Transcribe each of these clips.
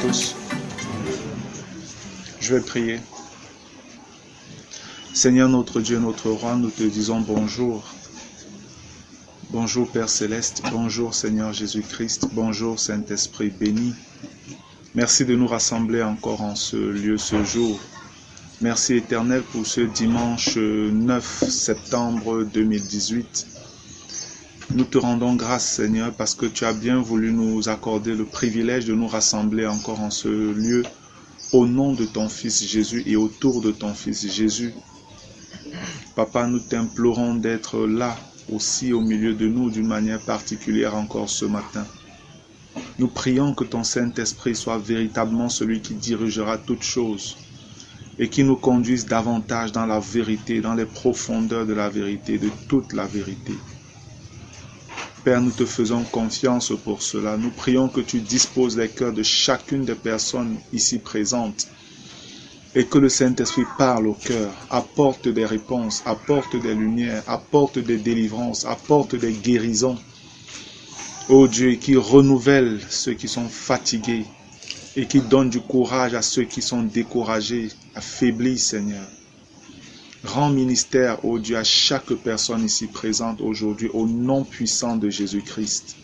tous. Je vais prier. Seigneur notre Dieu, notre roi, nous te disons bonjour. Bonjour Père Céleste, bonjour Seigneur Jésus-Christ, bonjour Saint-Esprit béni. Merci de nous rassembler encore en ce lieu, ce jour. Merci Éternel pour ce dimanche 9 septembre 2018. Nous te rendons grâce Seigneur parce que tu as bien voulu nous accorder le privilège de nous rassembler encore en ce lieu au nom de ton Fils Jésus et autour de ton Fils Jésus. Papa, nous t'implorons d'être là aussi au milieu de nous d'une manière particulière encore ce matin. Nous prions que ton Saint-Esprit soit véritablement celui qui dirigera toutes choses et qui nous conduise davantage dans la vérité, dans les profondeurs de la vérité, de toute la vérité. Père, nous te faisons confiance pour cela. Nous prions que tu disposes les cœurs de chacune des personnes ici présentes et que le Saint-Esprit parle au cœur, apporte des réponses, apporte des lumières, apporte des délivrances, apporte des guérisons. Ô Dieu, qui renouvelle ceux qui sont fatigués et qui donne du courage à ceux qui sont découragés, affaiblis, Seigneur. Rends ministère, ô Dieu, à chaque personne ici présente aujourd'hui au nom puissant de Jésus-Christ.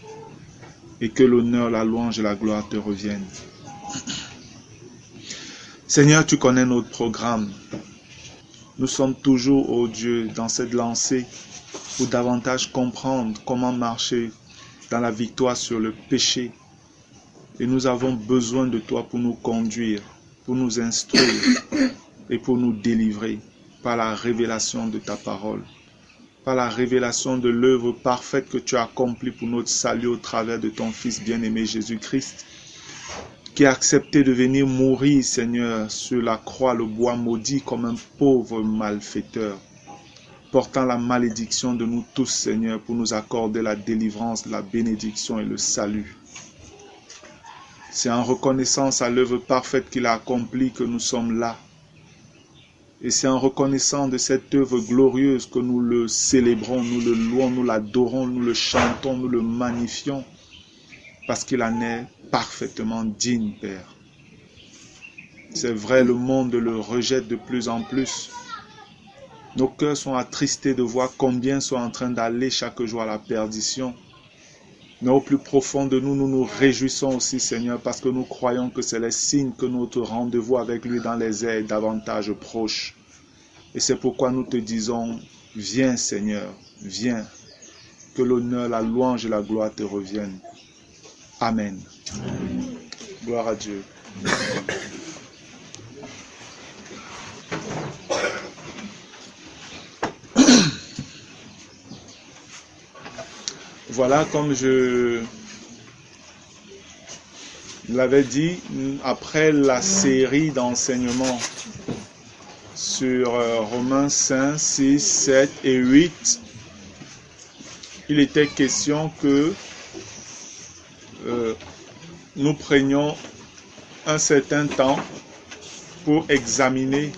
Et que l'honneur, la louange et la gloire te reviennent. Seigneur, tu connais notre programme. Nous sommes toujours, ô Dieu, dans cette lancée pour davantage comprendre comment marcher dans la victoire sur le péché. Et nous avons besoin de toi pour nous conduire, pour nous instruire et pour nous délivrer par la révélation de ta parole, par la révélation de l'œuvre parfaite que tu as accomplie pour notre salut au travers de ton Fils bien-aimé Jésus-Christ, qui a accepté de venir mourir, Seigneur, sur la croix, le bois maudit, comme un pauvre malfaiteur, portant la malédiction de nous tous, Seigneur, pour nous accorder la délivrance, la bénédiction et le salut. C'est en reconnaissance à l'œuvre parfaite qu'il a accomplie que nous sommes là. Et c'est en reconnaissant de cette œuvre glorieuse que nous le célébrons, nous le louons, nous l'adorons, nous le chantons, nous le magnifions, parce qu'il en est parfaitement digne, Père. C'est vrai, le monde le rejette de plus en plus. Nos cœurs sont attristés de voir combien sont en train d'aller chaque jour à la perdition. Mais au plus profond de nous, nous nous réjouissons aussi, Seigneur, parce que nous croyons que c'est les signes que notre rendez-vous avec lui dans les airs est davantage proche. Et c'est pourquoi nous te disons, viens Seigneur, viens, que l'honneur, la louange et la gloire te reviennent. Amen. Gloire à Dieu. Voilà, comme je l'avais dit, après la série d'enseignements sur Romains 5, 6, 7 et 8, il était question que nous prenions un certain temps pour examiner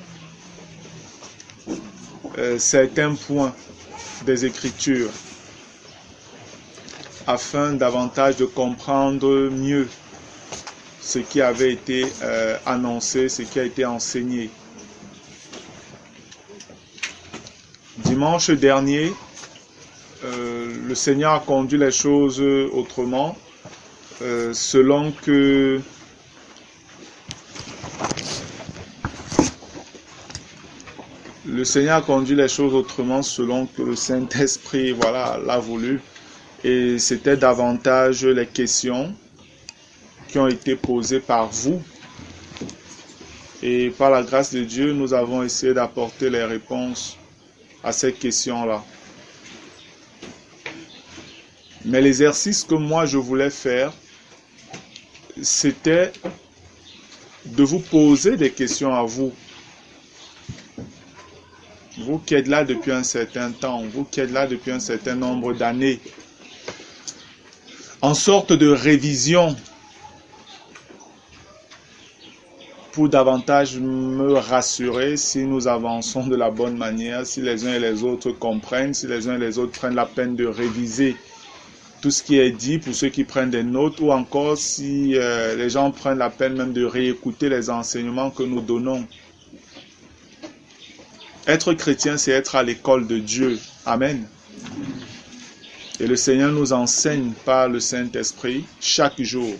certains points des Écritures afin davantage de comprendre mieux ce qui avait été annoncé, ce qui a été enseigné. Dimanche dernier, le Seigneur a conduit les choses autrement, selon que le Seigneur a conduit les choses autrement selon que le Saint-Esprit l'a voulu. Et c'était davantage les questions qui ont été posées par vous. Et par la grâce de Dieu, nous avons essayé d'apporter les réponses à ces questions-là. Mais l'exercice que moi je voulais faire, c'était de vous poser des questions à vous. Vous qui êtes là depuis un certain temps, vous qui êtes là depuis un certain nombre d'années, en sorte de révision pour davantage me rassurer si nous avançons de la bonne manière, si les uns et les autres comprennent, si les uns et les autres prennent la peine de réviser tout ce qui est dit pour ceux qui prennent des notes, ou encore si les gens prennent la peine même de réécouter les enseignements que nous donnons. Être chrétien, c'est être à l'école de Dieu. Amen. Et le Seigneur nous enseigne par le Saint-Esprit chaque jour.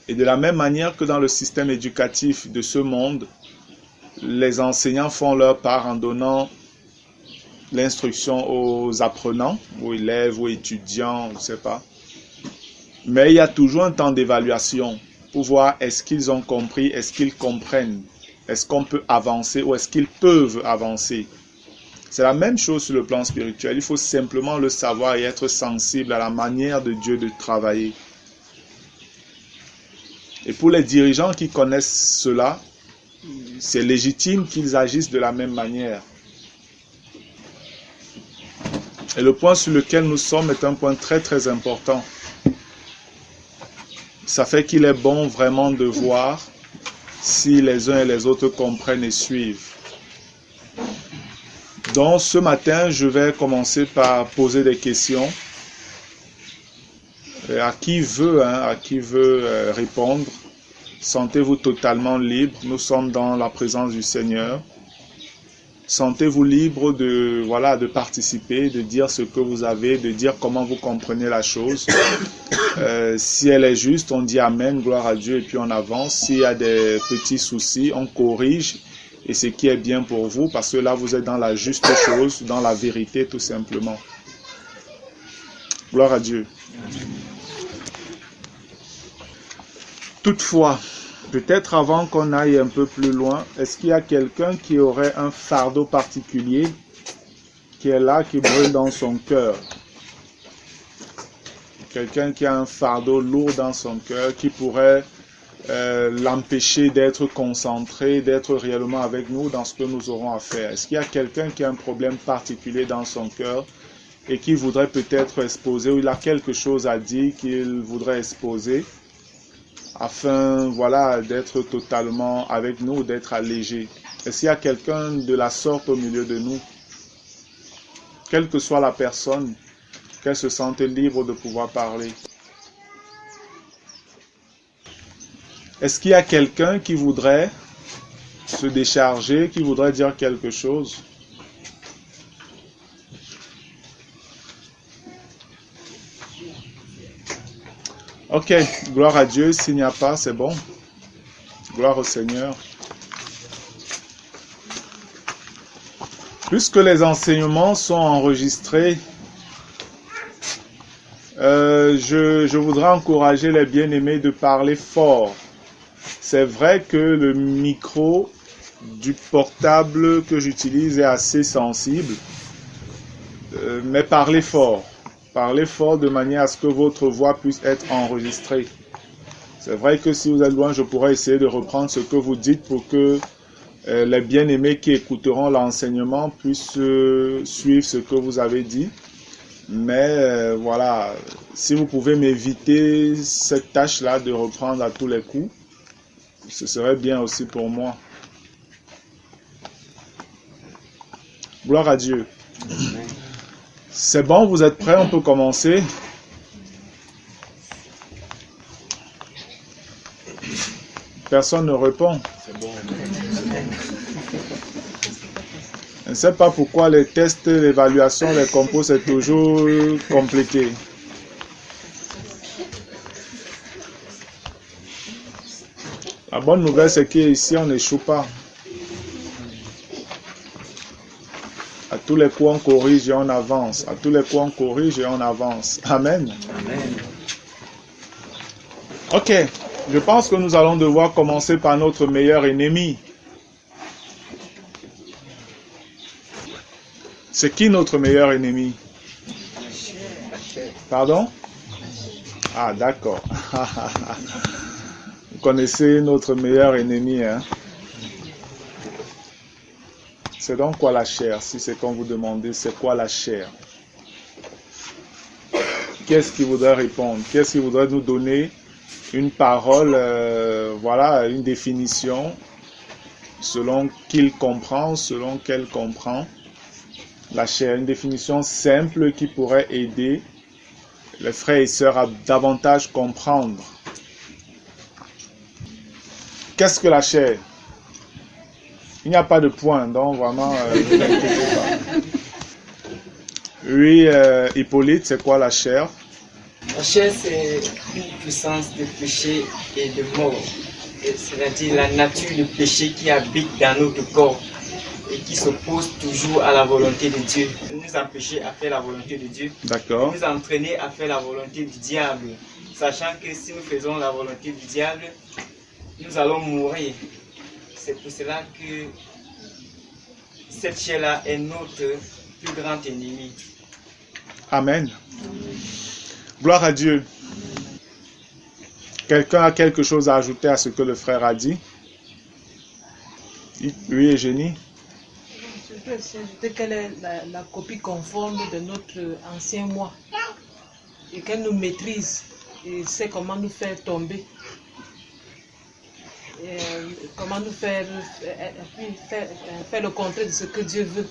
Et de la même manière que dans le système éducatif de ce monde, les enseignants font leur part en donnant l'instruction aux apprenants, aux élèves, aux étudiants, je ne sais pas. Mais il y a toujours un temps d'évaluation pour voir est-ce qu'ils ont compris, est-ce qu'ils comprennent, est-ce qu'on peut avancer ou est-ce qu'ils peuvent avancer. C'est la même chose sur le plan spirituel. Il faut simplement le savoir et être sensible à la manière de Dieu de travailler. Et pour les dirigeants qui connaissent cela, c'est légitime qu'ils agissent de la même manière. Et le point sur lequel nous sommes est un point très très important. Ça fait qu'il est bon vraiment de voir si les uns et les autres comprennent et suivent. Donc ce matin, je vais commencer par poser des questions. À qui veut répondre, sentez-vous totalement libre. Nous sommes dans la présence du Seigneur. Sentez-vous libre de participer, de dire ce que vous avez, de dire comment vous comprenez la chose. Si elle est juste, on dit Amen, gloire à Dieu, et puis on avance. S'il y a des petits soucis, on corrige. Et ce qui est bien pour vous, parce que là, vous êtes dans la juste chose, dans la vérité, tout simplement. Gloire à Dieu. Toutefois, peut-être avant qu'on aille un peu plus loin, est-ce qu'il y a quelqu'un qui aurait un fardeau particulier qui est là, qui brûle dans son cœur? Quelqu'un qui a un fardeau lourd dans son cœur, qui pourrait l'empêcher d'être concentré, d'être réellement avec nous dans ce que nous aurons à faire. Est-ce qu'il y a quelqu'un qui a un problème particulier dans son cœur et qui voudrait peut-être exposer, ou il a quelque chose à dire qu'il voudrait exposer afin d'être totalement avec nous, d'être allégé? Est-ce qu'il y a quelqu'un de la sorte au milieu de nous? Quelle que soit la personne, qu'elle se sente libre de pouvoir parler. Est-ce qu'il y a quelqu'un qui voudrait se décharger, qui voudrait dire quelque chose? Ok, gloire à Dieu. S'il n'y a pas, c'est bon. Gloire au Seigneur. Puisque les enseignements sont enregistrés, je voudrais encourager les bien-aimés de parler fort. C'est vrai que le micro du portable que j'utilise est assez sensible, mais parlez fort. Parlez fort de manière à ce que votre voix puisse être enregistrée. C'est vrai que si vous êtes loin, je pourrais essayer de reprendre ce que vous dites pour que les bien-aimés qui écouteront l'enseignement puissent suivre ce que vous avez dit. Mais si vous pouvez m'éviter cette tâche-là de reprendre à tous les coups, ce serait bien aussi pour moi. Gloire à Dieu. C'est bon, vous êtes prêts, on peut commencer. Personne ne répond. C'est bon. Je ne sais pas pourquoi les tests, l'évaluation, les compos, c'est toujours compliqué. La bonne nouvelle, c'est qu'ici, on n'échoue pas. À tous les coups, on corrige et on avance. À tous les coups, on corrige et on avance. Amen. Amen. Ok, je pense que nous allons devoir commencer par notre meilleur ennemi. C'est qui notre meilleur ennemi? Pardon? Ah, d'accord. Vous connaissez notre meilleur ennemi, hein? C'est donc quoi la chair? Si c'est qu'on vous demandez, c'est quoi la chair? Qu'est-ce qui voudrait répondre? Qu'est-ce qui voudrait nous donner une parole, une définition, selon qu'il comprend, selon qu'elle comprend? La chair, une définition simple qui pourrait aider les frères et sœurs à davantage comprendre. Qu'est-ce que la chair? Il n'y a pas de point, donc vraiment, ne vous inquiétez pas. Oui, Hippolyte, c'est quoi la chair? La chair, c'est une puissance de péché et de mort. C'est-à-dire la nature de péché qui habite dans notre corps et qui s'oppose toujours à la volonté de Dieu. Nous empêcher à faire la volonté de Dieu. D'accord. Nous entraîner à faire la volonté du diable. Sachant que si nous faisons la volonté du diable, nous allons mourir. C'est pour cela que cette chair-là est notre plus grand ennemi. Amen. Gloire à Dieu. Quelqu'un a quelque chose à ajouter à ce que le frère a dit? Oui, Eugénie. Je peux aussi ajouter qu'elle est la copie conforme de notre ancien moi et qu'elle nous maîtrise et sait comment nous faire tomber. Et, comment nous faire le contraire de ce que Dieu veut.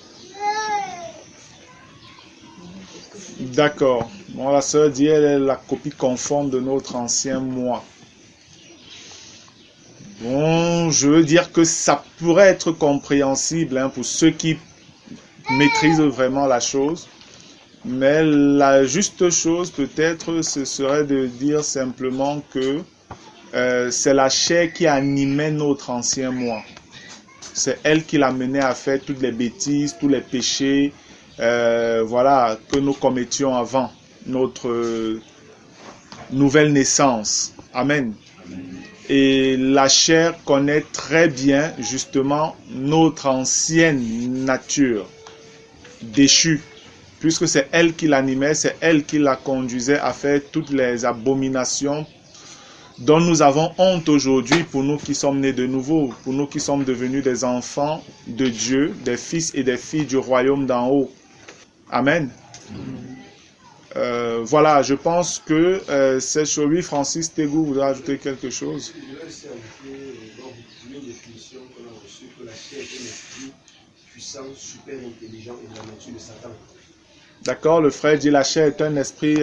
D'accord. Bon, la sœur dit elle est la copie conforme de notre ancien moi. Bon, je veux dire que ça pourrait être compréhensible pour ceux qui maîtrisent vraiment la chose. Mais la juste chose peut-être ce serait de dire simplement que c'est la chair qui animait notre ancien moi. C'est elle qui l'amenait à faire toutes les bêtises, tous les péchés, voilà, que nous commettions avant notre nouvelle naissance. Amen. Et la chair connaît très bien justement notre ancienne nature déchue, puisque c'est elle qui l'animait, c'est elle qui la conduisait à faire toutes les abominations dont nous avons honte aujourd'hui pour nous qui sommes nés de nouveau, pour nous qui sommes devenus des enfants de Dieu, des fils et des filles du royaume d'en haut. Amen. Voilà, je pense que c'est sur lui. Francis Tegou voudrait ajouter quelque chose. Je voudrais aussi ajouter une définition qu'on a reçue, que la chair est un esprit puissant, super intelligent et de la nature de Satan. D'accord, le frère dit la chair est un esprit,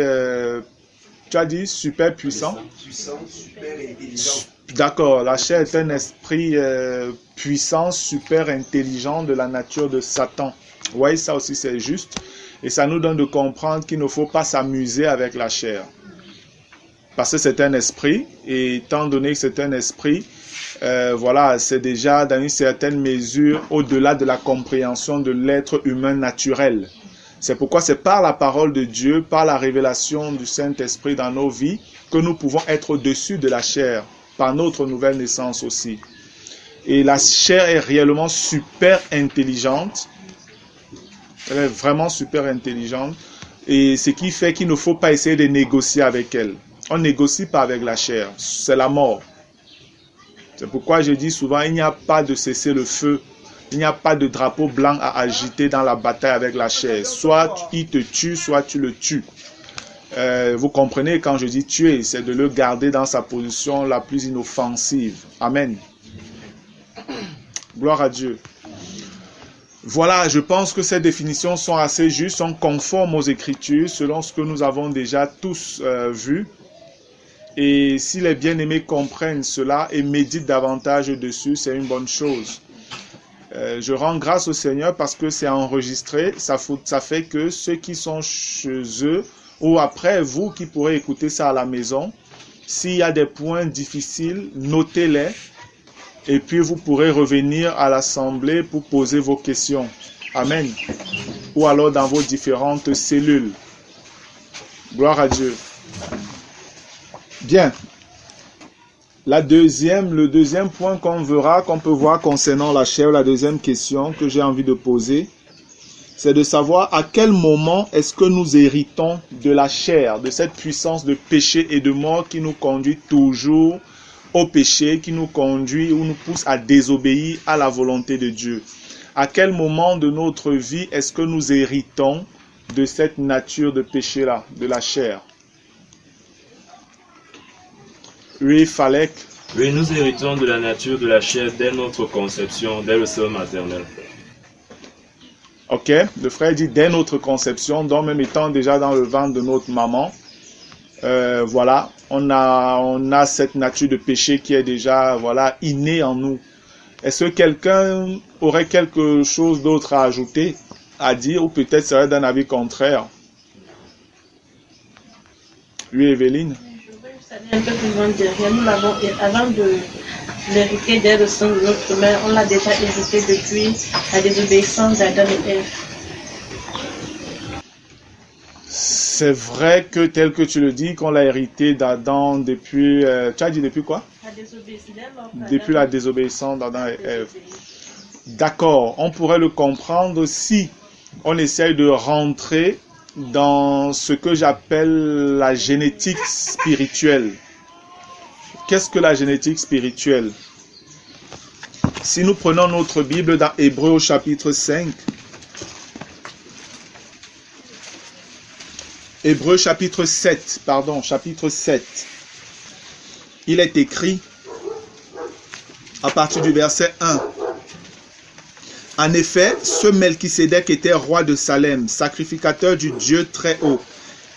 tu as dit super puissant. Puissant, super intelligent. D'accord, la chair est un esprit puissant, super intelligent de la nature de Satan. Oui, ça aussi c'est juste. Et ça nous donne de comprendre qu'il ne faut pas s'amuser avec la chair. Parce que c'est un esprit, et étant donné que c'est un esprit, voilà, c'est déjà dans une certaine mesure au-delà de la compréhension de l'être humain naturel. C'est pourquoi c'est par la parole de Dieu, par la révélation du Saint-Esprit dans nos vies, que nous pouvons être au-dessus de la chair, par notre nouvelle naissance aussi. Et la chair est réellement super intelligente. Elle est vraiment super intelligente. Et ce qui fait qu'il ne faut pas essayer de négocier avec elle. On ne négocie pas avec la chair. C'est la mort. C'est pourquoi je dis souvent, il n'y a pas de cessez-le-feu. Il n'y a pas de drapeau blanc à agiter dans la bataille avec la chair. Soit il te tue, soit tu le tues. Vous comprenez, quand je dis tuer, c'est de le garder dans sa position la plus inoffensive. Amen. Gloire à Dieu. Voilà, je pense que ces définitions sont assez justes, sont conformes aux Écritures, selon ce que nous avons déjà tous vu. Et si les bien-aimés comprennent cela et méditent davantage dessus, c'est une bonne chose. Je rends grâce au Seigneur parce que c'est enregistré. Ça fait que ceux qui sont chez eux, ou après vous qui pourrez écouter ça à la maison, s'il y a des points difficiles, notez-les. Et puis vous pourrez revenir à l'assemblée pour poser vos questions. Amen. Ou alors dans vos différentes cellules. Gloire à Dieu. Bien. Le deuxième point qu'on peut voir concernant la chair, la deuxième question que j'ai envie de poser, c'est de savoir à quel moment est-ce que nous héritons de la chair, de cette puissance de péché et de mort qui nous conduit toujours au péché, qui nous conduit ou nous pousse à désobéir à la volonté de Dieu. À quel moment de notre vie est-ce que nous héritons de cette nature de péché-là, de la chair? Oui, Falek. Oui, nous héritons de la nature de la chair dès notre conception, dès le sein maternel. Ok, le frère dit dès notre conception, donc même étant déjà dans le ventre de notre maman, voilà, on a cette nature de péché qui est déjà, voilà, innée en nous. Est-ce que quelqu'un aurait quelque chose d'autre à ajouter, à dire, ou peut-être serait d'un avis contraire? Oui, Evelyne. Je voudrais juste aller un peu plus loin derrière. Nous l'avons, avant de l'hériter dès le sein de notre mère, on l'a déjà hérité depuis la désobéissance d'Adam et Ève. C'est vrai que tel que tu le dis, qu'on l'a hérité d'Adam depuis... tu as dit depuis quoi? La désobéissance. Depuis la désobéissance d'Adam et Ève. D'accord, on pourrait le comprendre si on essaye de rentrer dans ce que j'appelle la génétique spirituelle. Qu'est-ce que la génétique spirituelle? Si nous prenons notre Bible dans Hébreux au chapitre 5, Hébreux chapitre 7, chapitre 7, il est écrit à partir du verset 1. En effet, ce Melchisédek était roi de Salem, sacrificateur du Dieu très haut.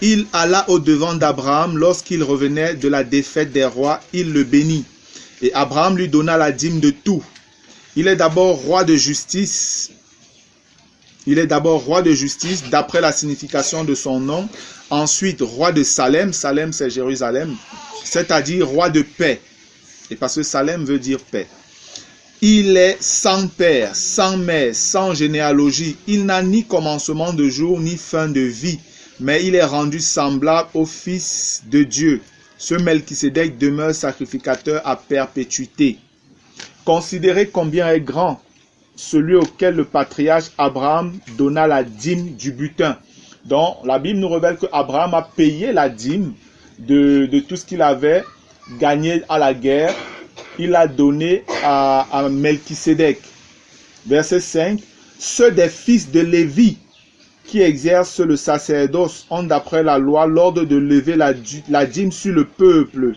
Il alla au-devant d'Abraham lorsqu'il revenait de la défaite des rois, il le bénit. Et Abraham lui donna la dîme de tout. Il est d'abord roi de justice. D'après la signification de son nom. Ensuite, roi de Salem. Salem, c'est Jérusalem. C'est-à-dire roi de paix. Et parce que Salem veut dire paix. Il est sans père, sans mère, sans généalogie. Il n'a ni commencement de jour, ni fin de vie. Mais il est rendu semblable au Fils de Dieu. Ce Melchisédek demeure sacrificateur à perpétuité. Considérez combien est grand celui auquel le patriarche Abraham donna la dîme du butin. Donc, la Bible nous révèle que Abraham a payé la dîme de tout ce qu'il avait gagné à la guerre. Il a donné à Melchisédek. Verset 5. Ceux des fils de Lévi qui exercent le sacerdoce ont d'après la loi l'ordre de lever la dîme sur le peuple,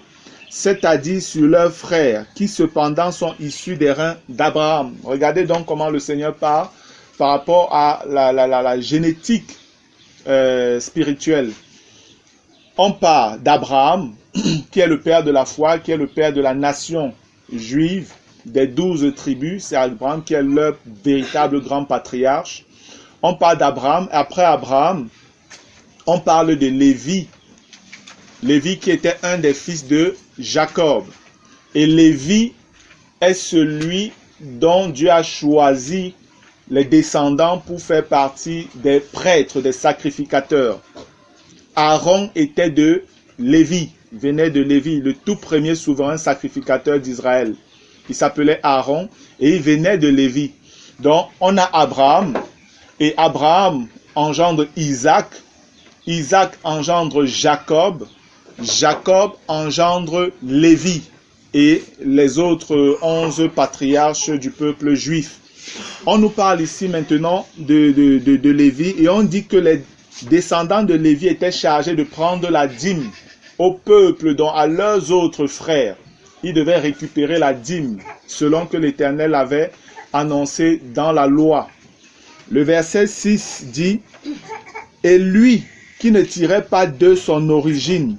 c'est-à-dire sur leurs frères, qui cependant sont issus des reins d'Abraham. Regardez donc comment le Seigneur parle par rapport à la génétique spirituelle. On parle d'Abraham, qui est le père de la foi, qui est le père de la nation juive, des 12 tribus. C'est Abraham qui est leur véritable grand patriarche. On parle d'Abraham. Après Abraham, on parle de Lévi. Lévi qui était un des fils de Jacob. Et Lévi est celui dont Dieu a choisi les descendants pour faire partie des prêtres, des sacrificateurs. Aaron était de Lévi, venait de Lévi, le tout premier souverain sacrificateur d'Israël. Il s'appelait Aaron et il venait de Lévi. Donc on a Abraham et Abraham engendre Isaac. Isaac engendre Jacob. Jacob engendre Lévi et les autres 11 patriarches du peuple juif. On nous parle ici maintenant de Lévi et on dit que les descendants de Lévi étaient chargés de prendre la dîme au peuple, dont à leurs autres frères. Ils devaient récupérer la dîme selon que l'Éternel avait annoncé dans la loi. Le verset 6 dit « Et lui qui ne tirait pas de son origine,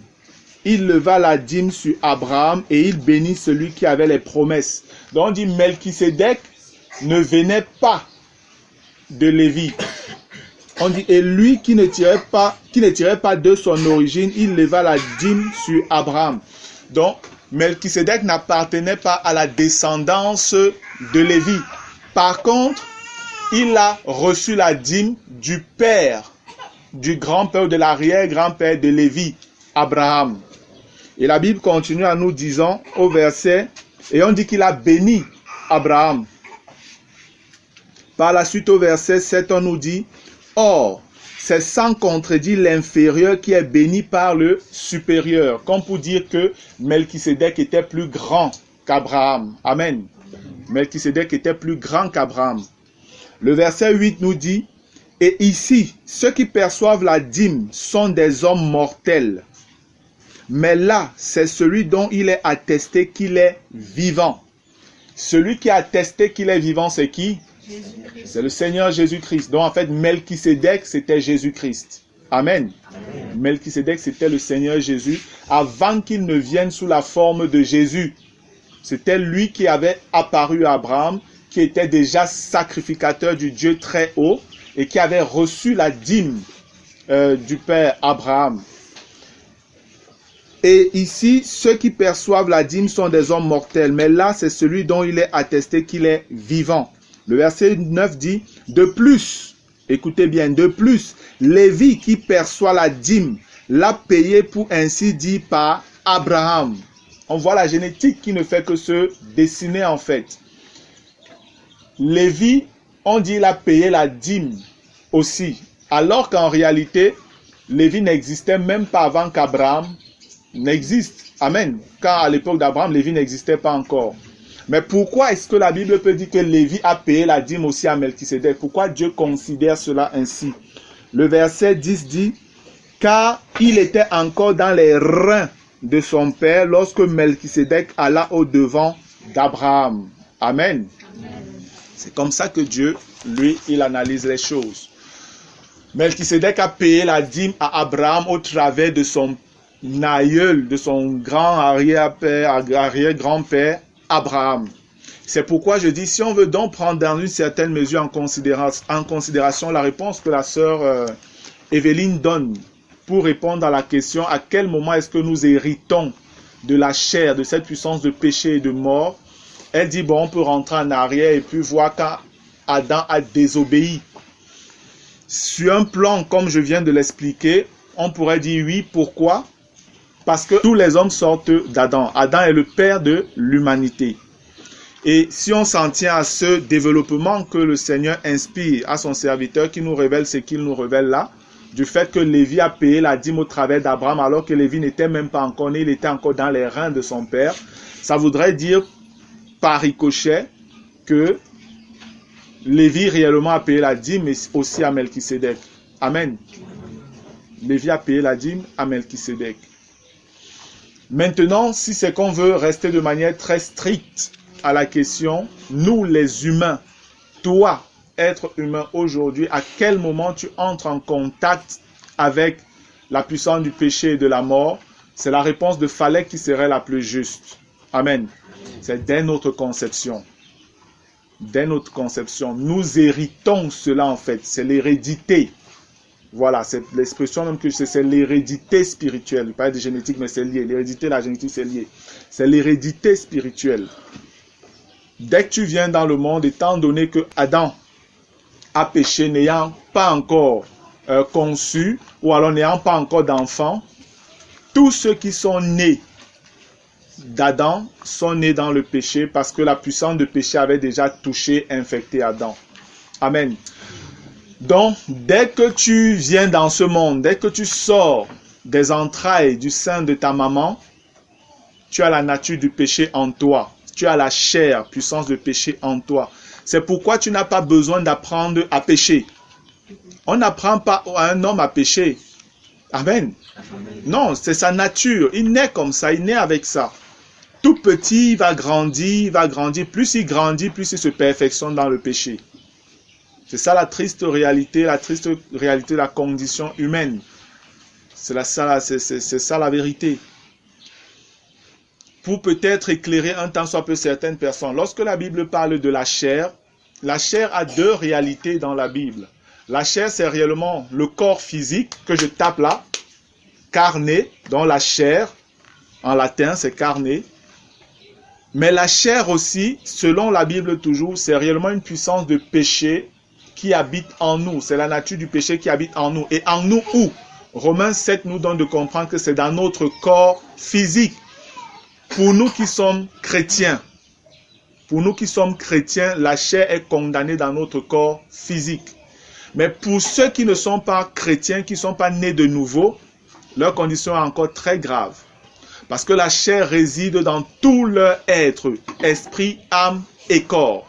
il leva la dîme sur Abraham et il bénit celui qui avait les promesses. » Donc on dit Melchisédek ne venait pas de Lévi. On dit et lui qui ne tirait pas de son origine, il leva la dîme sur Abraham. Donc Melchisédek n'appartenait pas à la descendance de Lévi. Par contre, il a reçu la dîme du père, du grand-père, de l'arrière-grand-père de Lévi, Abraham. Et la Bible continue en nous disant au verset, et on dit qu'il a béni Abraham. Par la suite au verset 7, on nous dit, or, c'est sans contredire l'inférieur qui est béni par le supérieur, comme pour dire que Melchisédek était plus grand qu'Abraham. Amen. Melchisédek était plus grand qu'Abraham. Le verset 8 nous dit, et ici, ceux qui perçoivent la dîme sont des hommes mortels. Mais là, c'est celui dont il est attesté qu'il est vivant. Celui qui a attesté qu'il est vivant, c'est qui? C'est le Seigneur Jésus-Christ. Donc en fait, Melchisédek, c'était Jésus-Christ. Amen. Melchisédek, c'était le Seigneur Jésus avant qu'il ne vienne sous la forme de Jésus. C'était lui qui avait apparu à Abraham, qui était déjà sacrificateur du Dieu très haut et qui avait reçu la dîme du Père Abraham. Et ici, ceux qui perçoivent la dîme sont des hommes mortels, mais là, c'est celui dont il est attesté qu'il est vivant. Le verset 9 dit, de plus, écoutez bien, de plus, Lévi qui perçoit la dîme l'a payé pour ainsi dire par Abraham. On voit la génétique qui ne fait que se dessiner en fait. Lévi, on dit il a payé la dîme aussi, alors qu'en réalité, Lévi n'existait même pas avant qu'Abraham n'existe. Amen. Car à l'époque d'Abraham, Lévi n'existait pas encore. Mais pourquoi est-ce que la Bible peut dire que Lévi a payé la dîme aussi à Melchisédek? Pourquoi Dieu considère cela ainsi? Le verset 10 dit, car il était encore dans les reins de son père lorsque Melchisédek alla au-devant d'Abraham. Amen. C'est comme ça que Dieu, lui, il analyse les choses. Melchisédek a payé la dîme à Abraham au travers de son aïeul, de son grand arrière-père, arrière-grand-père, Abraham. C'est pourquoi je dis, si on veut donc prendre dans une certaine mesure en considération la réponse que la sœur Evelyne donne pour répondre à la question à quel moment est-ce que nous héritons de la chair, de cette puissance de péché et de mort, elle dit, bon, on peut rentrer en arrière et puis voir quand Adam a désobéi. Sur un plan, comme je viens de l'expliquer, on pourrait dire oui, pourquoi? Parce que tous les hommes sortent d'Adam. Adam est le père de l'humanité. Et si on s'en tient à ce développement que le Seigneur inspire à son serviteur, qui nous révèle ce qu'il nous révèle là, du fait que Lévi a payé la dîme au travers d'Abraham, alors que Lévi n'était même pas encore né, il était encore dans les reins de son père, ça voudrait dire, par ricochet, que Lévi réellement a payé la dîme, mais aussi à Melchisédek. Amen. Lévi a payé la dîme à Melchisédek. Maintenant, si c'est qu'on veut rester de manière très stricte à la question, nous les humains, toi, être humain aujourd'hui, à quel moment tu entres en contact avec la puissance du péché et de la mort? C'est la réponse de Phalèque qui serait la plus juste. Amen. C'est dès notre conception. Dès notre conception. Nous héritons cela en fait. C'est l'hérédité. Voilà, c'est l'expression même que c'est l'hérédité spirituelle. Je parle de génétique, mais c'est lié. L'hérédité et la génétique, c'est lié. C'est l'hérédité spirituelle. Dès que tu viens dans le monde, étant donné que Adam a péché, n'ayant pas encore conçu, ou alors n'ayant pas encore d'enfants, tous ceux qui sont nés d'Adam sont nés dans le péché parce que la puissance de péché avait déjà touché, infecté Adam. Amen. Donc, dès que tu viens dans ce monde, dès que tu sors des entrailles du sein de ta maman, tu as la nature du péché en toi. Tu as la chair, puissance de péché en toi. C'est pourquoi tu n'as pas besoin d'apprendre à pécher. On n'apprend pas à un homme à pécher. Amen. Non, c'est sa nature. Il naît comme ça, il naît avec ça. Tout petit, il va grandir, Plus il grandit, plus il se perfectionne dans le péché. C'est ça la triste réalité de la condition humaine. C'est ça la vérité. Pour peut-être éclairer un tant soit peu certaines personnes. Lorsque la Bible parle de la chair a deux réalités dans la Bible. La chair, c'est réellement le corps physique que je tape là, carne, donc la chair, en latin, c'est carne. Mais la chair aussi, selon la Bible toujours, c'est réellement une puissance de péché qui habite en nous. C'est la nature du péché qui habite en nous. Et en nous où? Romains 7 nous donne de comprendre que c'est dans notre corps physique. Pour nous qui sommes chrétiens, la chair est condamnée dans notre corps physique. Mais pour ceux qui ne sont pas chrétiens, qui ne sont pas nés de nouveau, leur condition est encore très grave. Parce que la chair réside dans tout leur être, esprit, âme et corps.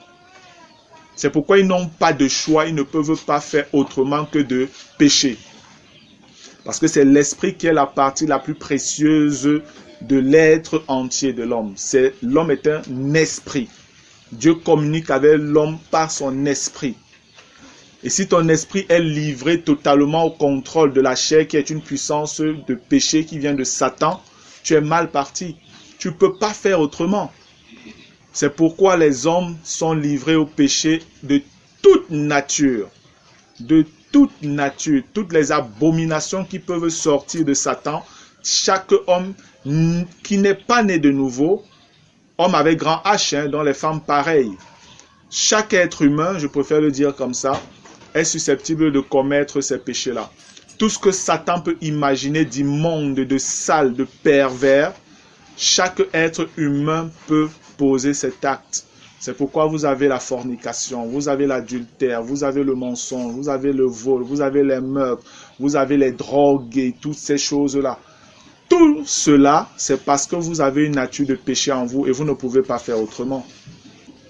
C'est pourquoi ils n'ont pas de choix, ils ne peuvent pas faire autrement que de pécher. Parce que c'est l'esprit qui est la partie la plus précieuse de l'être entier de l'homme. L'homme est un esprit. Dieu communique avec l'homme par son esprit. Et si ton esprit est livré totalement au contrôle de la chair, qui est une puissance de péché qui vient de Satan, tu es mal parti. Tu ne peux pas faire autrement. C'est pourquoi les hommes sont livrés au péché de toute nature. De toute nature. Toutes les abominations qui peuvent sortir de Satan. Chaque homme qui n'est pas né de nouveau, homme avec grand H, dont les femmes pareilles. Chaque être humain, je préfère le dire comme ça, est susceptible de commettre ces péchés-là. Tout ce que Satan peut imaginer d'immonde, de sale, de pervers, chaque être humain peut poser cet acte. C'est pourquoi vous avez la fornication, vous avez l'adultère, vous avez le mensonge, vous avez le vol, vous avez les meurtres, vous avez les drogues et toutes ces choses-là. Tout cela, c'est parce que vous avez une nature de péché en vous et vous ne pouvez pas faire autrement.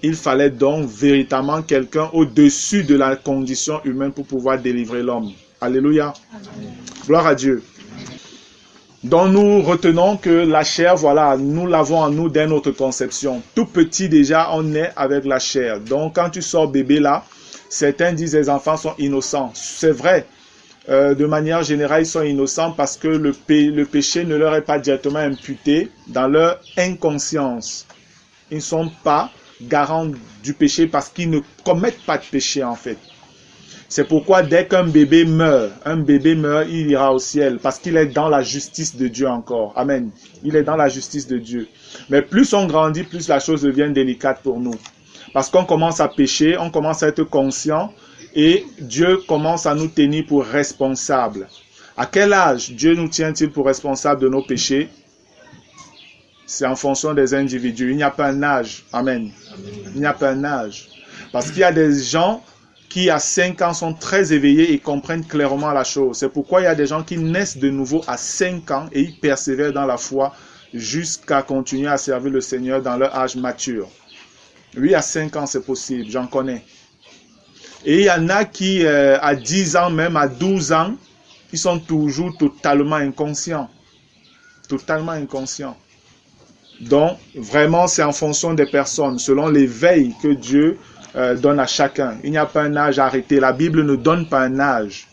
Il fallait donc véritablement quelqu'un au-dessus de la condition humaine pour pouvoir délivrer l'homme. Alléluia. Amen. Gloire à Dieu. Donc nous retenons que la chair, voilà, nous l'avons en nous dès notre conception. Tout petit déjà, on est avec la chair. Donc quand tu sors bébé là, certains disent les enfants sont innocents. C'est vrai. De manière générale, ils sont innocents parce que le péché ne leur est pas directement imputé dans leur inconscience. Ils ne sont pas garants du péché parce qu'ils ne commettent pas de péché en fait. C'est pourquoi dès qu'un bébé meurt, il ira au ciel parce qu'il est dans la justice de Dieu encore. Amen. Il est dans la justice de Dieu. Mais plus on grandit, plus la chose devient délicate pour nous. Parce qu'on commence à pécher, on commence à être conscient et Dieu commence à nous tenir pour responsables. À quel âge Dieu nous tient-il pour responsables de nos péchés? C'est en fonction des individus. Il n'y a pas un âge. Amen. Il n'y a pas un âge. Parce qu'il y a des gens qui à 5 ans sont très éveillés et comprennent clairement la chose. C'est pourquoi il y a des gens qui naissent de nouveau à 5 ans et ils persévèrent dans la foi jusqu'à continuer à servir le Seigneur dans leur âge mature. Oui, à 5 ans c'est possible, j'en connais. Et il y en a qui à 10 ans, même à 12 ans, ils sont toujours totalement inconscients. Totalement inconscients. Donc, vraiment, c'est en fonction des personnes, selon l'éveil que Dieu donne à chacun. Il n'y a pas un âge arrêté. La Bible ne donne pas un âge.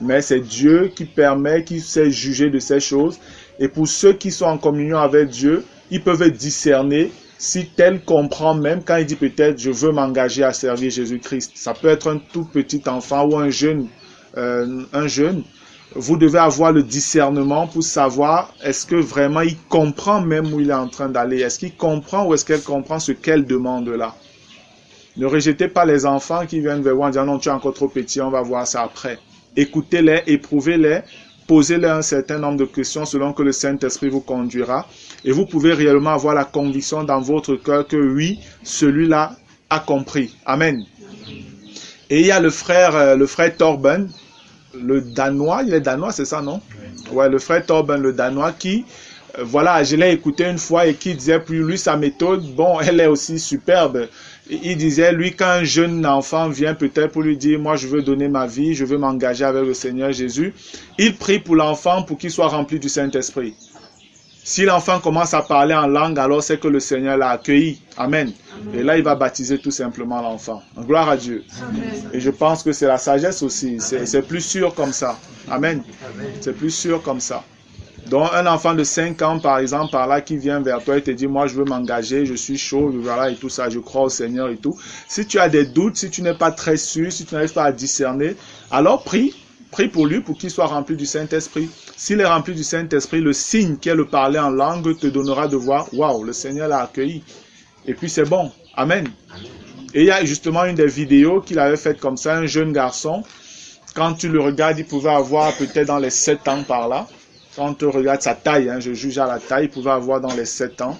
Mais c'est Dieu qui permet, qui sait juger de ces choses. Et pour ceux qui sont en communion avec Dieu, ils peuvent discerner si tel comprend même quand il dit peut-être je veux m'engager à servir Jésus-Christ. Ça peut être un tout petit enfant ou un jeune. Vous devez avoir le discernement pour savoir est-ce que vraiment il comprend même où il est en train d'aller. Est-ce qu'il comprend ou est-ce qu'elle comprend ce qu'elle demande là. Ne rejetez pas les enfants qui viennent vers vous en disant non, tu es encore trop petit, on va voir ça après. Écoutez-les, éprouvez-les, posez-leur un certain nombre de questions selon que le Saint-Esprit vous conduira. Et vous pouvez réellement avoir la conviction dans votre cœur que oui, celui-là a compris. Amen. Et il y a le frère Torben, le Danois, il est Danois, c'est ça, non? Ouais, le frère Torben, le Danois, qui, voilà, je l'ai écouté une fois et qui disait, puis lui, sa méthode, bon, elle est aussi superbe. Il disait, lui, quand un jeune enfant vient peut-être pour lui dire, moi, je veux donner ma vie, je veux m'engager avec le Seigneur Jésus, il prie pour l'enfant pour qu'il soit rempli du Saint-Esprit. Si l'enfant commence à parler en langue, alors c'est que le Seigneur l'a accueilli. Amen. Et là, il va baptiser tout simplement l'enfant. Gloire à Dieu. Amen. Et je pense que c'est la sagesse aussi. C'est plus sûr comme ça. Amen. C'est plus sûr comme ça. Donc, un enfant de 5 ans, par exemple, par là, qui vient vers toi et te dit, moi, je veux m'engager, je suis chaud, voilà, et tout ça, je crois au Seigneur et tout. Si tu as des doutes, si tu n'es pas très sûr, si tu n'arrives pas à discerner, alors prie pour lui pour qu'il soit rempli du Saint-Esprit. S'il est rempli du Saint-Esprit, le signe qui est le parler en langue te donnera de voir, waouh, le Seigneur l'a accueilli. Et puis c'est bon. Amen. Et il y a justement une des vidéos qu'il avait faites comme ça, un jeune garçon. Quand tu le regardes, il pouvait avoir peut-être dans les 7 ans par là. Quand tu regardes sa taille, je juge à la taille, il pouvait avoir dans les 7 ans.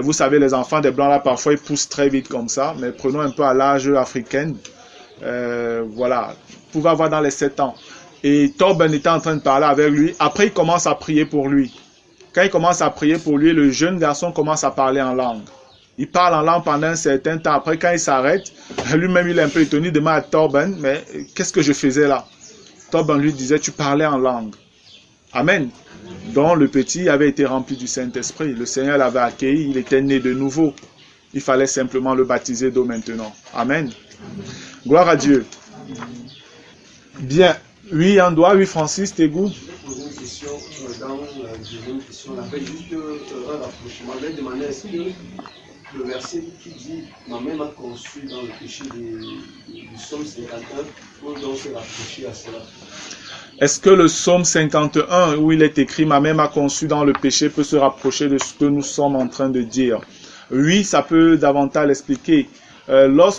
Vous savez, les enfants des Blancs là, parfois ils poussent très vite comme ça. Mais prenons un peu à l'âge africain. Voilà. Il pouvait avoir dans les 7 ans. Et Torben était en train de parler avec lui. Après, il commence à prier pour lui. Quand il commence à prier pour lui, le jeune garçon commence à parler en langue. Il parle en langue pendant un certain temps. Après, quand il s'arrête, lui-même, il est un peu étonné, il demande à Torben, mais qu'est-ce que je faisais là? Torben lui disait, tu parlais en langue. Amen. Donc, le petit avait été rempli du Saint-Esprit. Le Seigneur l'avait accueilli, il était né de nouveau. Il fallait simplement le baptiser d'eau maintenant. Amen. Gloire à Dieu. Bien. Oui, un doigt. Oui, Francis, tes goûts. Je vais poser une question dans la deuxième question. On appelle juste un rapprochement. Je vais demander est-ce que le verset qui dit ma mère m'a conçu dans le péché du psaume 51 peut donc se rapprocher à cela? Est-ce que le psaume 51 où il est écrit ma mère m'a conçu dans le péché peut se rapprocher de ce que nous sommes en train de dire? Oui, ça peut davantage l'expliquer.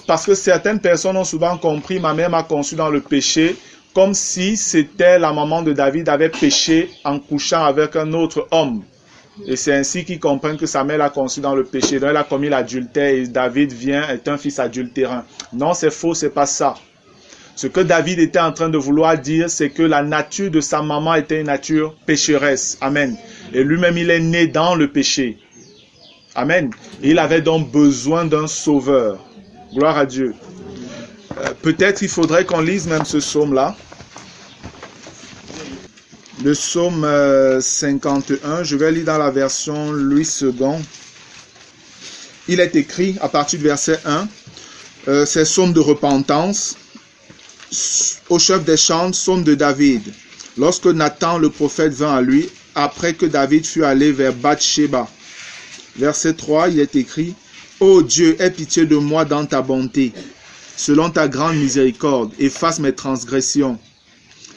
Parce que certaines personnes ont souvent compris ma mère m'a conçu dans le péché comme si c'était la maman de David avait péché en couchant avec un autre homme. Et c'est ainsi qu'ils comprennent que sa mère l'a conçu dans le péché. Donc elle a commis l'adultère et David est un fils adultérin. Non, c'est faux, c'est pas ça. Ce que David était en train de vouloir dire, c'est que la nature de sa maman était une nature pécheresse. Amen. Et lui-même, il est né dans le péché. Amen. Et il avait donc besoin d'un sauveur. Gloire à Dieu. Peut-être il faudrait qu'on lise même ce psaume-là. Le psaume 51, je vais lire dans la version Louis II. Il est écrit à partir du verset 1, c'est psaume de repentance. Au chef des chants, psaume de David. Lorsque Nathan le prophète vint à lui, après que David fut allé vers Bathsheba. Verset 3, il est écrit, ô Dieu, aie pitié de moi dans ta bonté. Selon ta grande miséricorde, efface mes transgressions.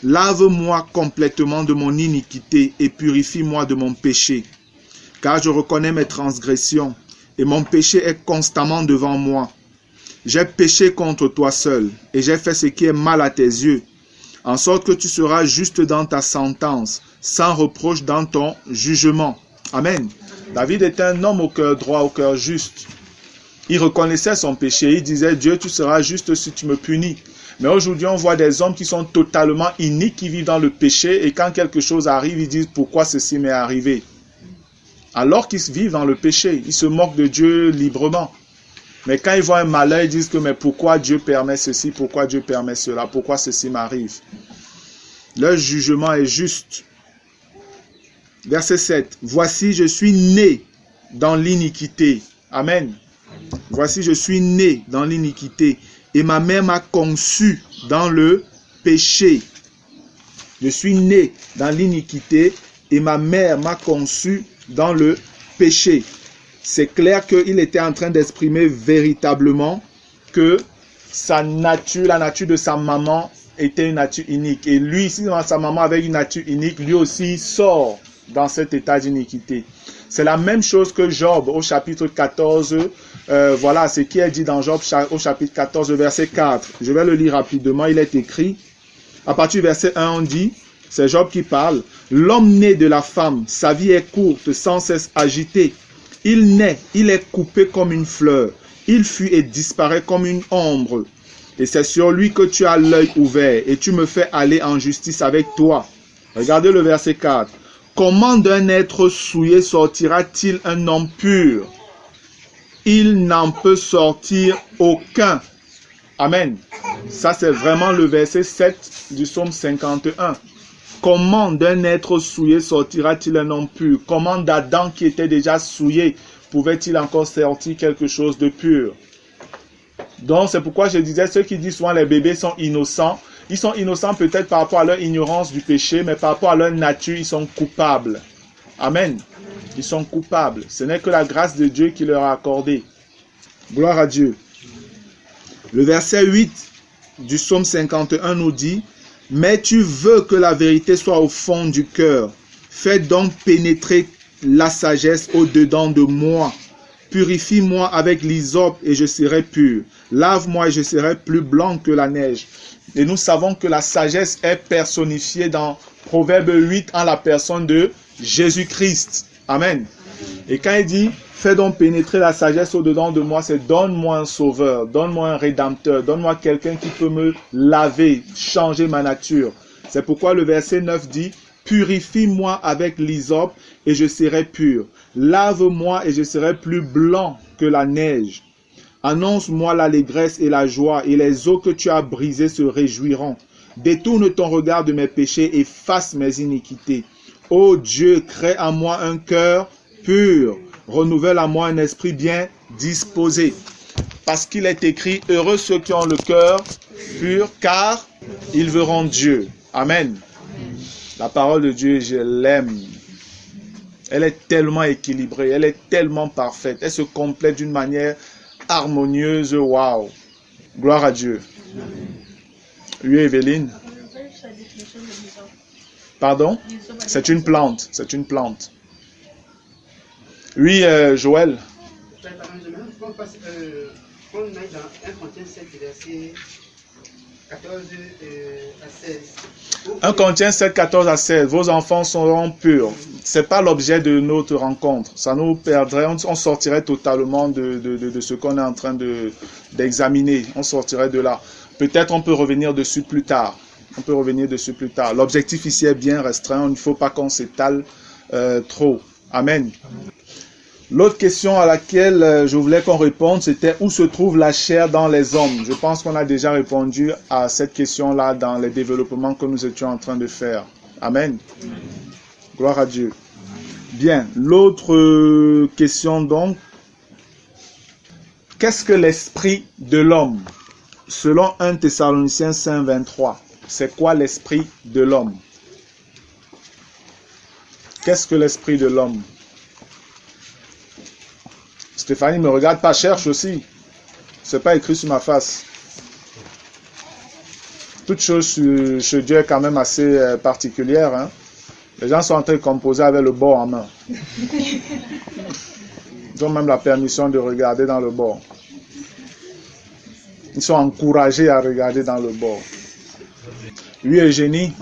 Lave-moi complètement de mon iniquité et purifie-moi de mon péché. Car je reconnais mes transgressions et mon péché est constamment devant moi. J'ai péché contre toi seul et j'ai fait ce qui est mal à tes yeux, en sorte que tu seras juste dans ta sentence, sans reproche dans ton jugement. Amen. David était un homme au cœur droit, au cœur juste. Il reconnaissait son péché, il disait, Dieu, tu seras juste si tu me punis. Mais aujourd'hui, on voit des hommes qui sont totalement iniques, qui vivent dans le péché, et quand quelque chose arrive, ils disent, pourquoi ceci m'est arrivé? Alors qu'ils vivent dans le péché, ils se moquent de Dieu librement. Mais quand ils voient un malheur, ils disent que, mais pourquoi Dieu permet ceci, pourquoi Dieu permet cela, pourquoi ceci m'arrive? Leur jugement est juste. Verset 7. Voici, je suis né dans l'iniquité. Amen. Voici, je suis né dans l'iniquité et ma mère m'a conçu dans le péché. Je suis né dans l'iniquité et ma mère m'a conçu dans le péché. C'est clair qu'il était en train d'exprimer véritablement que sa nature, la nature de sa maman était une nature unique. Et lui, si sa maman avait une nature unique, lui aussi sort dans cet état d'iniquité. C'est la même chose que Job au chapitre 14. Voilà ce qui est dit dans Job au chapitre 14, verset 4. Je vais le lire rapidement. Il est écrit, à partir du verset 1, on dit, c'est Job qui parle, « L'homme né de la femme, sa vie est courte, sans cesse agitée. Il naît, il est coupé comme une fleur. Il fuit et disparaît comme une ombre. Et c'est sur lui que tu as l'œil ouvert, et tu me fais aller en justice avec toi. » Regardez le verset 4. « Comment d'un être souillé sortira-t-il un homme pur? Il n'en peut sortir aucun. » Amen. Ça, c'est vraiment le verset 7 du psaume 51. Comment d'un être souillé sortira-t-il un homme pur? Comment d'Adam qui était déjà souillé pouvait-il encore sortir quelque chose de pur? Donc, c'est pourquoi je disais, ceux qui disent souvent les bébés sont innocents, ils sont innocents peut-être par rapport à leur ignorance du péché, mais par rapport à leur nature, ils sont coupables. Amen. Ils sont coupables. Ce n'est que la grâce de Dieu qui leur a accordé. Gloire à Dieu. Le verset 8 du psaume 51 nous dit, « Mais tu veux que la vérité soit au fond du cœur. Fais donc pénétrer la sagesse au-dedans de moi. Purifie-moi avec l'hysope et je serai pur. Lave-moi et je serai plus blanc que la neige. » Et nous savons que la sagesse est personnifiée dans Proverbe 8 en la personne de Jésus-Christ. Amen. Et quand il dit, fais donc pénétrer la sagesse au-dedans de moi, c'est donne-moi un sauveur, donne-moi un rédempteur, donne-moi quelqu'un qui peut me laver, changer ma nature. C'est pourquoi le verset 9 dit, purifie-moi avec l'hysope et je serai pur. Lave-moi et je serai plus blanc que la neige. Annonce-moi l'allégresse et la joie, et les eaux que tu as brisées se réjouiront. Détourne ton regard de mes péchés, efface mes iniquités. Ô Dieu, crée en moi un cœur pur, renouvelle en moi un esprit bien disposé. Parce qu'il est écrit, heureux ceux qui ont le cœur purs, car ils verront Dieu. Amen. La parole de Dieu, je l'aime. Elle est tellement équilibrée, elle est tellement parfaite. Elle se complète d'une manière harmonieuse. Waouh! Gloire à Dieu. Oui, Evelyne. Pardon? C'est une plante. C'est une plante. Oui, Joël. On est dans 1 Corinthiens 7, verset 14 à 16. 1 Corinthiens 7, 14 à 16. Vos enfants seront purs. Ce n'est pas l'objet de notre rencontre. Ça nous perdrait, on sortirait totalement de ce qu'on est en train d'examiner. On sortirait de là. Peut-être on peut revenir dessus plus tard. L'objectif ici est bien restreint. Il ne faut pas qu'on s'étale trop. Amen. L'autre question à laquelle je voulais qu'on réponde, c'était où se trouve la chair dans les hommes. Je pense qu'on a déjà répondu à cette question-là dans les développements que nous étions en train de faire. Amen. Gloire à Dieu. Bien, l'autre question donc. Qu'est-ce que l'esprit de l'homme? Selon 1 Thessaloniciens 5, 23, c'est quoi l'esprit de l'homme? Qu'est-ce que l'esprit de l'homme? Stéphanie ne me regarde pas, cherche aussi. C'est pas écrit sur ma face. Toute chose chez Dieu est quand même assez particulière. Hein? Les gens sont en train de composer avec le bord en main. Ils ont même la permission de regarder dans le bord. Ils sont encouragés à regarder dans le bord. Oui, Eugénie.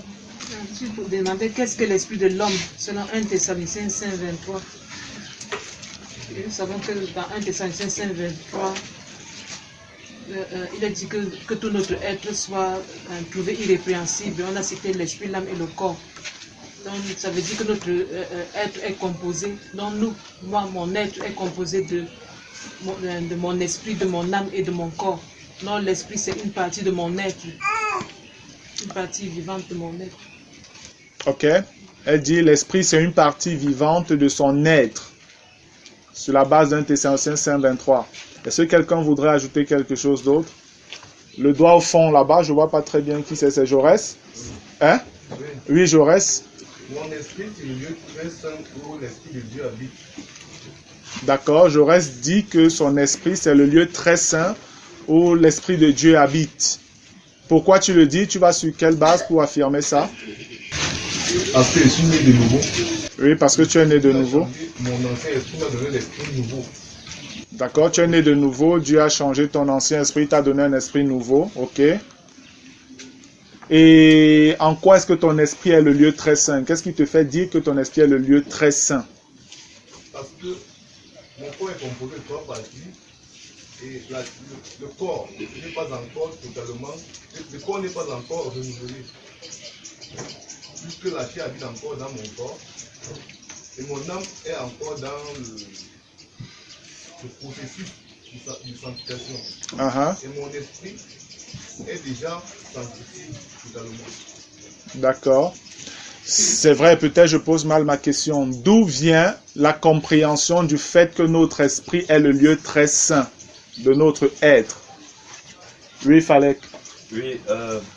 Tu peux demander qu'est-ce que l'esprit de l'homme, selon 1 Thessaloniciens 5, 23. Et nous savons que dans 1 Thessaloniciens 5, 23, il a dit que tout notre être soit trouvé irrépréhensible. On a cité l'esprit, l'âme et le corps. Donc ça veut dire que notre être est composé. Donc mon être est composé de mon esprit, de mon âme et de mon corps. Non, l'esprit c'est une partie de mon être. Une partie vivante de mon être. Ok. Elle dit l'esprit c'est une partie vivante de son être. Sur la base d'un Thessaloniciens 5, 23. Est-ce que quelqu'un voudrait ajouter quelque chose d'autre? Le doigt au fond là-bas, je ne vois pas très bien qui c'est Jaurès. Hein? Oui, Jaurès. Mon esprit, c'est le lieu très saint où l'esprit de Dieu habite. D'accord, Jaurès dit que son esprit, c'est le lieu très saint où l'esprit de Dieu habite. Pourquoi tu le dis? Tu vas sur quelle base pour affirmer ça? Parce que je suis né de nouveau. Oui, parce que tu es né de nouveau. Mon ancien esprit m'a donné l'esprit nouveau. D'accord, tu es né de nouveau, Dieu a changé ton ancien esprit, t'a donné un esprit nouveau, ok. Et en quoi est-ce que ton esprit est le lieu très saint? Qu'est-ce qui te fait dire que ton esprit est le lieu très saint? Parce que mon corps est composé de 3 parties et le corps n'est pas encore totalement, le corps n'est pas encore renouvelé. Puisque la chair habite encore dans mon corps et mon âme est encore dans le processus de sanctification. Et mon esprit est déjà sanctifié totalement. D'accord. C'est vrai, peut-être je pose mal ma question. D'où vient la compréhension du fait que notre esprit est le lieu très saint de notre être? Oui, Falek. Oui,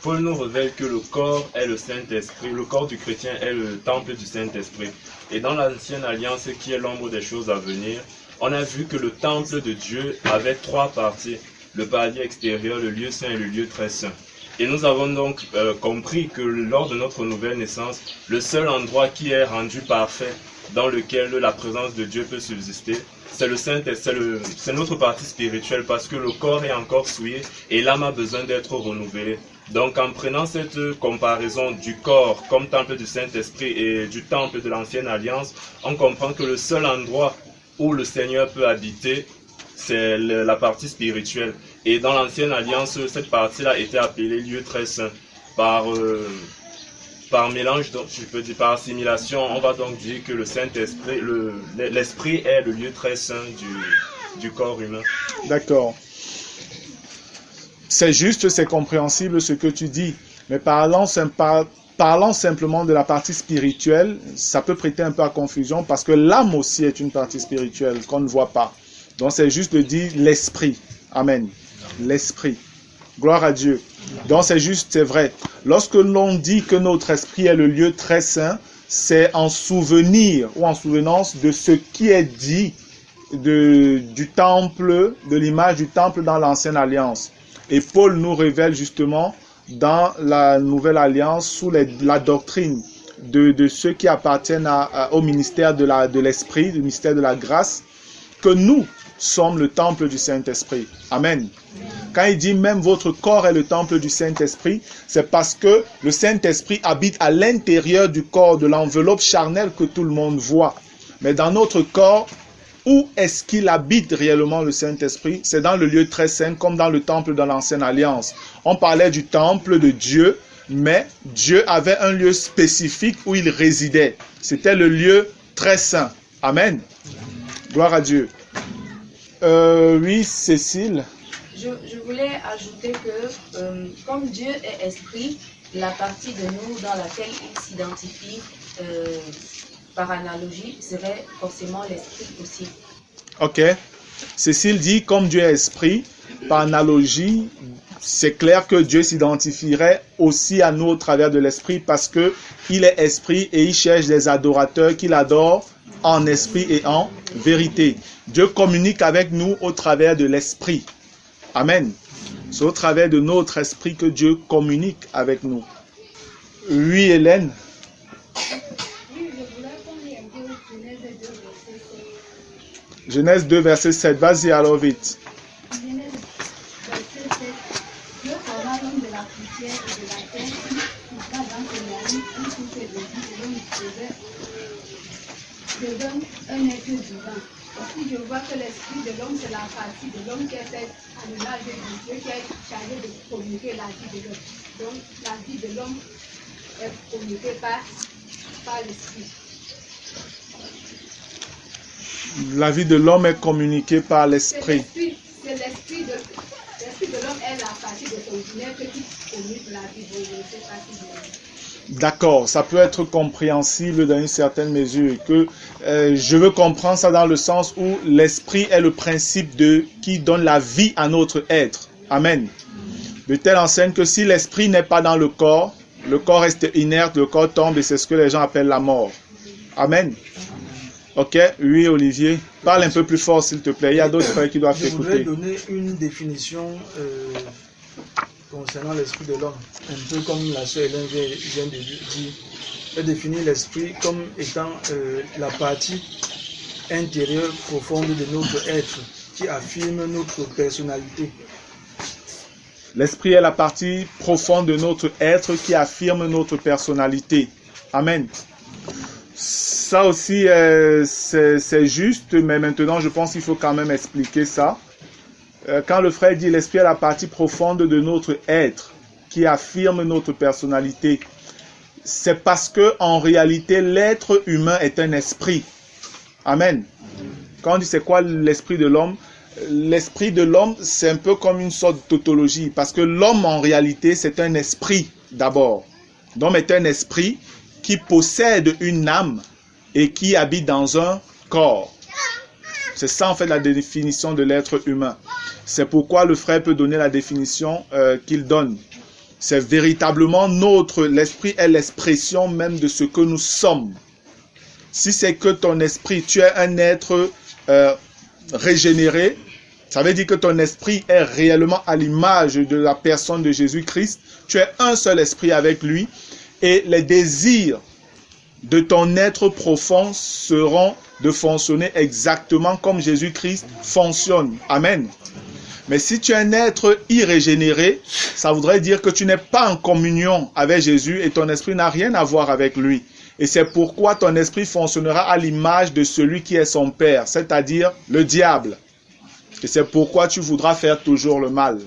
Paul nous révèle que le corps est le Saint-Esprit, le corps du chrétien est le temple du Saint-Esprit. Et dans l'ancienne alliance, qui est l'ombre des choses à venir, on a vu que le temple de Dieu avait 3 parties, le palier extérieur, le lieu saint et le lieu très saint. Et nous avons donc compris que lors de notre nouvelle naissance, le seul endroit qui est rendu parfait, dans lequel la présence de Dieu peut subsister, c'est le Saint-Esprit, c'est notre partie spirituelle, parce que le corps est encore souillé et l'âme a besoin d'être renouvelée. Donc en prenant cette comparaison du corps comme temple du Saint-Esprit et du temple de l'ancienne alliance, on comprend que le seul endroit où le Seigneur peut habiter, c'est la partie spirituelle. Et dans l'ancienne alliance, cette partie-là était appelée lieu très saint. Par mélange, donc, je peux dire par assimilation, on va donc dire que le Saint-Esprit, l'Esprit est le lieu très saint du corps humain. D'accord. C'est juste, c'est compréhensible ce que tu dis. Mais parlant simplement de la partie spirituelle, ça peut prêter un peu à confusion parce que l'âme aussi est une partie spirituelle qu'on ne voit pas. Donc c'est juste de dire l'esprit. Amen. L'esprit. Gloire à Dieu. Donc c'est juste, c'est vrai. Lorsque l'on dit que notre esprit est le lieu très saint, c'est en souvenir ou en souvenance de ce qui est dit du temple, de l'image du temple dans l'ancienne alliance. Et Paul nous révèle justement dans la nouvelle alliance sous la doctrine de ceux qui appartiennent au ministère de l'esprit, du ministère de la grâce, que nous sommes le temple du Saint-Esprit. Amen. Quand il dit même votre corps est le temple du Saint-Esprit, c'est parce que le Saint-Esprit habite à l'intérieur du corps, de l'enveloppe charnelle que tout le monde voit. Mais dans notre corps, où est-ce qu'il habite réellement le Saint-Esprit? C'est dans le lieu très saint, comme dans le temple de l'Ancienne Alliance. On parlait du temple de Dieu, mais Dieu avait un lieu spécifique où il résidait. C'était le lieu très saint. Amen. Gloire à Dieu. Oui, Cécile. Je voulais ajouter que comme Dieu est esprit, la partie de nous dans laquelle il s'identifie par analogie serait forcément l'esprit aussi. Ok. Cécile dit, comme Dieu est esprit, par analogie, c'est clair que Dieu s'identifierait aussi à nous au travers de l'esprit parce que il est esprit et il cherche des adorateurs qu'il adore en esprit et en vérité. Dieu communique avec nous au travers de l'esprit. Amen. C'est au travers de notre esprit que Dieu communique avec nous. Oui, Hélène. Genèse 2, verset 7. Vas-y alors vite. Genèse 2, verset 7. Dieu forma l'homme de la poussière et de la terre, il poussa dans son mari une couche de vie, et l'homme devint un être vivant. Aussi, je vois que l'esprit de l'homme, c'est la partie de l'homme qui est faite à l'image de Dieu, qui est chargée de communiquer la vie de l'homme. Donc, la vie de l'homme est communiquée par l'esprit. La vie de l'homme est communiquée par l'esprit. C'est l'esprit de l'homme est la partie de son ordinaire qui communique la vie de l'homme. D'accord, ça peut être compréhensible dans une certaine mesure. Que je veux comprendre ça dans le sens où l'esprit est le principe qui donne la vie à notre être. Amen. De telle enseigne que si l'esprit n'est pas dans le corps reste inerte, le corps tombe et c'est ce que les gens appellent la mort. Amen. Ok, oui Olivier, parle un peu plus fort s'il te plaît, il y a d'autres frères qui doivent t'écouter. Je voudrais donner une définition concernant l'esprit de l'homme, un peu comme la sœur Hélène vient de dire. Elle définit l'esprit comme étant la partie intérieure profonde de notre être qui affirme notre personnalité. L'esprit est la partie profonde de notre être qui affirme notre personnalité. Amen. Ça aussi, c'est juste, mais maintenant, je pense qu'il faut quand même expliquer ça. Quand le frère dit l'esprit est la partie profonde de notre être qui affirme notre personnalité, c'est parce que en réalité, l'être humain est un esprit. Amen. Quand on dit c'est quoi l'esprit de l'homme, l'esprit de l'homme, c'est un peu comme une sorte de tautologie, parce que l'homme, en réalité, c'est un esprit d'abord. L'homme est un esprit qui possède une âme et qui habite dans un corps. C'est ça en fait la définition de l'être humain. C'est pourquoi le frère peut donner la définition qu'il donne. C'est véritablement l'esprit est l'expression même de ce que nous sommes. Si c'est que ton esprit, tu es un être régénéré, ça veut dire que ton esprit est réellement à l'image de la personne de Jésus-Christ. Tu es un seul esprit avec lui. Et les désirs de ton être profond seront de fonctionner exactement comme Jésus-Christ fonctionne. Amen. Mais si tu es un être irrégénéré, ça voudrait dire que tu n'es pas en communion avec Jésus et ton esprit n'a rien à voir avec lui. Et c'est pourquoi ton esprit fonctionnera à l'image de celui qui est son père, c'est-à-dire le diable. Et c'est pourquoi tu voudras faire toujours le mal.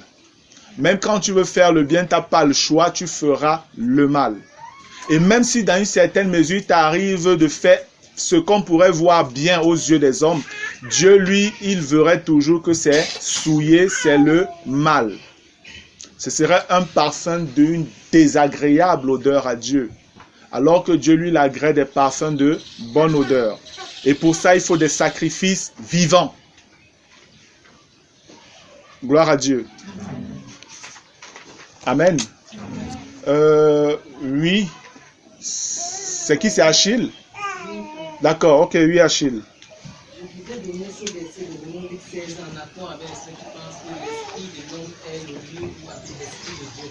Même quand tu veux faire le bien, tu n'as pas le choix, tu feras le mal. Et même si dans une certaine mesure, il t'arrive de faire ce qu'on pourrait voir bien aux yeux des hommes, Dieu, lui, il verrait toujours que c'est souillé, c'est le mal. Ce serait un parfum d'une désagréable odeur à Dieu. Alors que Dieu, lui, l'agrée des parfums de bonne odeur. Et pour ça, il faut des sacrifices vivants. Gloire à Dieu. Amen. Oui. C'est qui? C'est Achille? D'accord, ok, oui, Achille. Je voudrais donner ce verset de Romains 8:16 en accord avec ceux qui pensent que l'esprit de l'homme est le lieu où habite l'esprit de Dieu.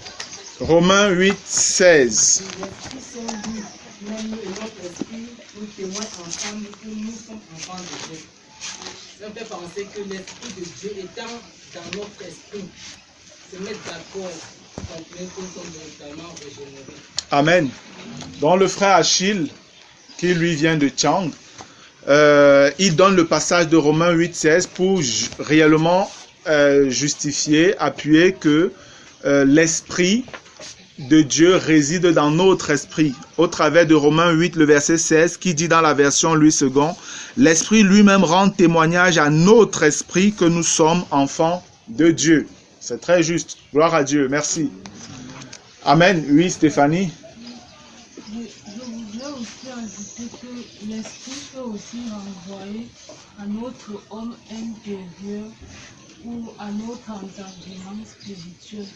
Romains 8:16. Les esprits sont vus, même notre esprit nous témoigne ensemble que nous sommes enfants de Dieu. Ça me fait penser que l'esprit de Dieu étant dans notre esprit, se mettre d'accord pour que nous sommes totalement régénérés. Amen. Donc le frère Achille, qui lui vient de Chang, il donne le passage de Romains 8:16 pour réellement justifier, appuyer que l'esprit de Dieu réside dans notre esprit. Au travers de Romains 8, le verset 16, qui dit dans la version Louis II, l'esprit lui-même rend témoignage à notre esprit que nous sommes enfants de Dieu. C'est très juste. Gloire à Dieu. Merci. Amen. Oui, Stéphanie. Je voudrais aussi ajouter que l'esprit peut aussi renvoyer à notre homme intérieur ou à notre entendement spirituel.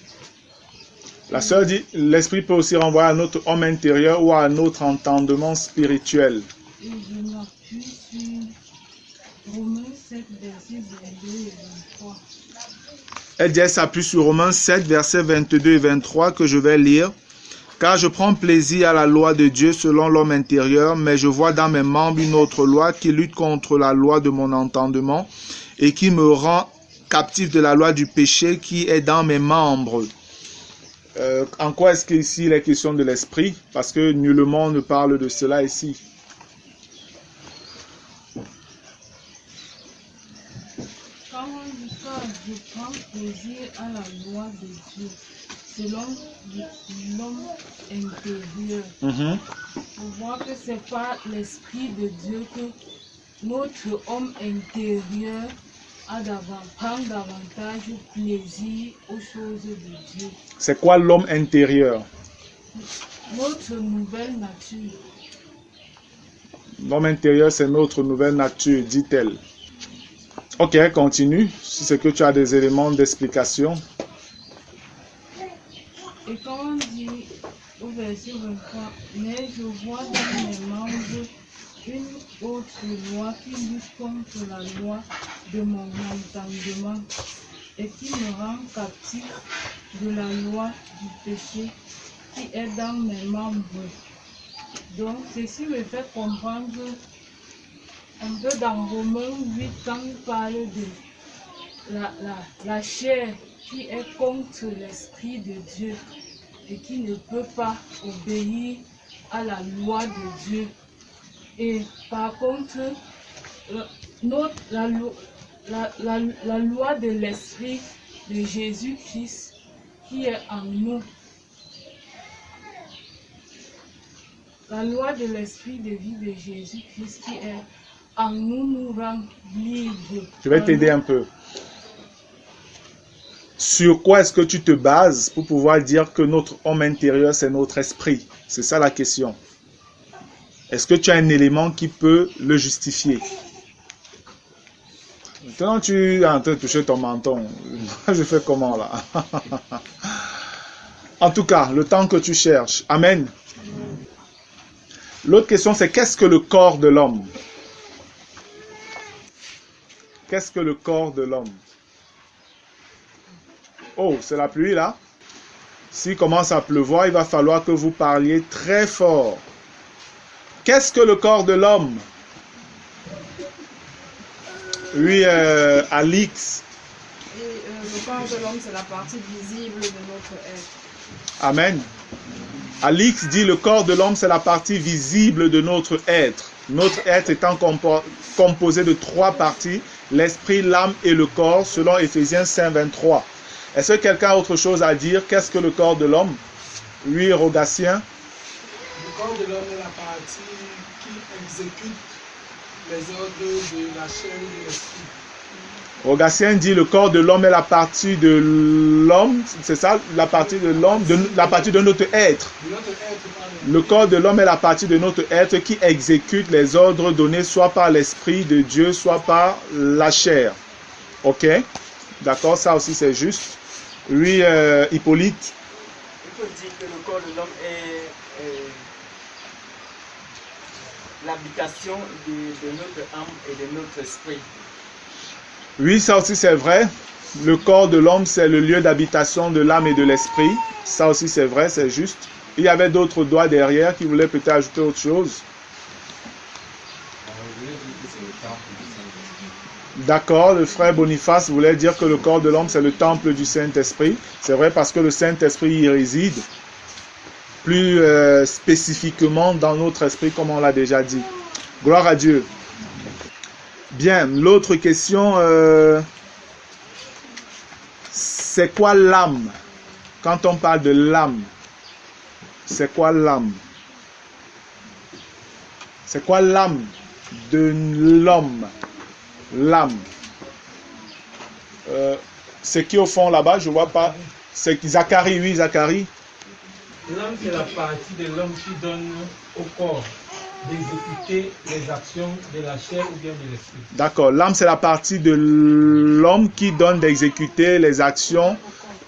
La sœur dit, l'esprit peut aussi renvoyer à notre homme intérieur ou à notre entendement spirituel. Et je m'appuie sur Romains 7, versets 22 et 23. Elle dit, elle s'appuie sur Romains 7, versets 22 et 23 que je vais lire. Car je prends plaisir à la loi de Dieu selon l'homme intérieur, mais je vois dans mes membres une autre loi qui lutte contre la loi de mon entendement et qui me rend captif de la loi du péché qui est dans mes membres. En quoi est-ce qu'ici il est question de l'esprit? Parce que nullement ne parle de cela ici. Quand on dit ça, je prends plaisir à la loi de Dieu, selon l'homme intérieur. On voit que ce n'est pas l'esprit de Dieu que notre homme intérieur prend davantage plaisir aux choses de Dieu. C'est quoi l'homme intérieur? Notre nouvelle nature. L'homme intérieur, c'est notre nouvelle nature, dit-elle. Ok, continue. Si c'est que tu as des éléments d'explication. Et quand on dit au verset 23, mais je vois dans mes membres une autre loi qui lutte contre la loi de mon entendement et qui me rend captif de la loi du péché qui est dans mes membres. Donc, ceci me fait comprendre un peu dans Romains 8, quand il parle de la chair qui est contre l'esprit de Dieu et qui ne peut pas obéir à la loi de Dieu. Et par contre, la loi de l'esprit de Jésus-Christ qui est en nous, la loi de l'esprit de vie de Jésus-Christ qui est en nous nous rend libres. Je vais t'aider un peu. Sur quoi est-ce que tu te bases pour pouvoir dire que notre homme intérieur, c'est notre esprit? C'est ça la question. Est-ce que tu as un élément qui peut le justifier? Maintenant, tu es en train de toucher ton menton. Je fais comment là? En tout cas, le temps que tu cherches. Amen. L'autre question, c'est qu'est-ce que le corps de l'homme? Qu'est-ce que le corps de l'homme? Oh, c'est la pluie là? S'il commence à pleuvoir, il va falloir que vous parliez très fort. Qu'est-ce que le corps de l'homme? Oui, Alix. Le corps de l'homme, c'est la partie visible de notre être. Amen. Alix dit le corps de l'homme, c'est la partie visible de notre être. Notre être étant composé de 3 parties, l'esprit, l'âme et le corps, selon Éphésiens 5:23. Est-ce que quelqu'un a autre chose à dire? Qu'est-ce que le corps de l'homme? Oui, Rogatien. Le corps de l'homme est la partie qui exécute les ordres de la chair et de l'esprit. Rogatien dit le corps de l'homme est la partie de l'homme, c'est ça, la partie de l'homme, la partie de notre être. Le corps de l'homme est la partie de notre être qui exécute les ordres donnés soit par l'esprit de Dieu, soit par la chair. Ok? D'accord, ça aussi c'est juste. Oui, Hippolyte. peut dire que le corps de l'homme est l'habitation de notre âme et de notre esprit. Oui, ça aussi c'est vrai. Le corps de l'homme, c'est le lieu d'habitation de l'âme et de l'esprit. Ça aussi c'est vrai, c'est juste. Il y avait d'autres doigts derrière qui voulaient peut-être ajouter autre chose. D'accord, le frère Boniface voulait dire que le corps de l'homme, c'est le temple du Saint-Esprit. C'est vrai parce que le Saint-Esprit y réside. Plus spécifiquement dans notre esprit, comme on l'a déjà dit. Gloire à Dieu. Bien, l'autre question, c'est quoi l'âme? Quand on parle de l'âme, c'est quoi l'âme? C'est quoi l'âme de l'homme? L'âme. C'est qui au fond là-bas? Je ne vois pas. C'est Zacharie, oui, Zacharie. L'âme, c'est la partie de l'homme qui donne au corps d'exécuter les actions de la chair ou bien de l'esprit. D'accord. L'âme, c'est la partie de l'homme qui donne d'exécuter les actions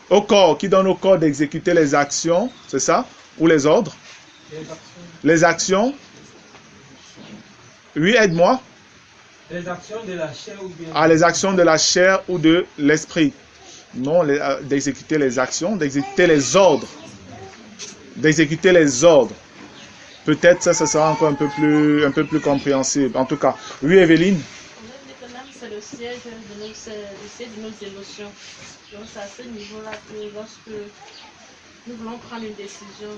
au corps, qui donne au corps d'exécuter les actions, c'est ça? Ou les ordres? Les actions. Oui, aide-moi. Les actions de la chair ou bien... Ah, les actions de la chair ou de l'esprit. Non, d'exécuter les actions, d'exécuter les ordres. D'exécuter les ordres. Peut-être ça sera encore un peu plus compréhensible. En tout cas, oui, Evelyne. L'âme, c'est le siège de nos émotions. Donc, c'est à ce niveau-là que lorsque nous voulons prendre une décision,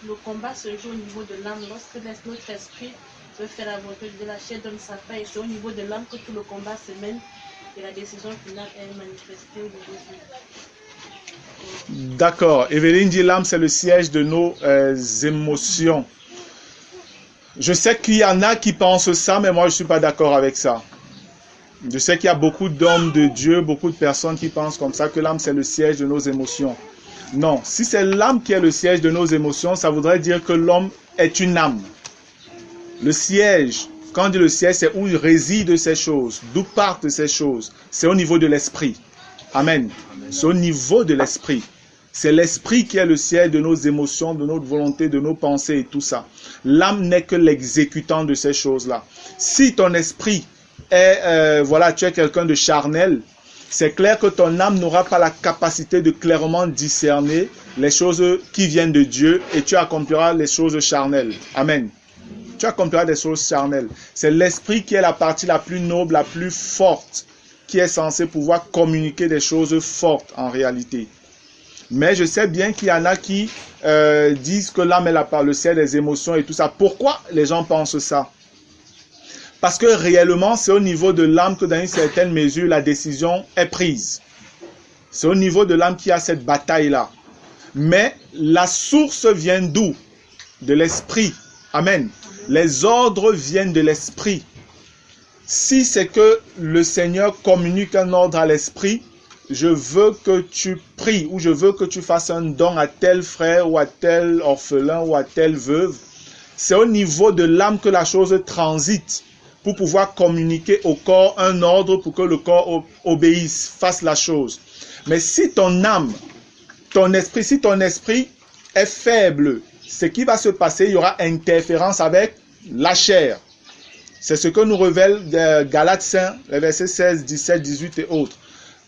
le combat se joue au niveau de l'âme. Lorsque notre esprit veut faire la volonté de la chair, donne sa paix, c'est au niveau de l'âme que tout le combat se mène et la décision finale est manifestée au niveau de D'accord. Evelyne dit l'âme, c'est le siège de nos émotions. Je sais qu'il y en a qui pensent ça, mais moi, je ne suis pas d'accord avec ça. Je sais qu'il y a beaucoup d'hommes de Dieu, beaucoup de personnes qui pensent comme ça, que l'âme, c'est le siège de nos émotions. Non, si c'est l'âme qui est le siège de nos émotions, ça voudrait dire que l'homme est une âme. Le siège, quand on dit le siège, c'est où résident ces choses, d'où partent ces choses. C'est au niveau de l'esprit. Amen. C'est au niveau de l'esprit. C'est l'esprit qui est le siège de nos émotions, de notre volonté, de nos pensées et tout ça. L'âme n'est que l'exécutant de ces choses-là. Si ton esprit est, tu es quelqu'un de charnel, c'est clair que ton âme n'aura pas la capacité de clairement discerner les choses qui viennent de Dieu et tu accompliras les choses charnelles. Amen. Tu accompliras des choses charnelles. C'est l'esprit qui est la partie la plus noble, la plus forte, qui est censé pouvoir communiquer des choses fortes en réalité. Mais je sais bien qu'il y en a qui disent que l'âme est le siège des émotions et tout ça. Pourquoi les gens pensent ça? Parce que réellement, c'est au niveau de l'âme que dans une certaine mesure, la décision est prise. C'est au niveau de l'âme qu'il y a cette bataille-là. Mais la source vient d'où? De l'esprit. Amen. Les ordres viennent de l'esprit. Si c'est que le Seigneur communique un ordre à l'esprit, je veux que tu pries ou je veux que tu fasses un don à tel frère ou à tel orphelin ou à telle veuve, c'est au niveau de l'âme que la chose transite pour pouvoir communiquer au corps un ordre pour que le corps obéisse, fasse la chose. Mais si ton âme, si ton esprit est faible, ce qui va se passer, il y aura interférence avec la chair. C'est ce que nous révèle Galates 5, les versets 16, 17, 18 et autres.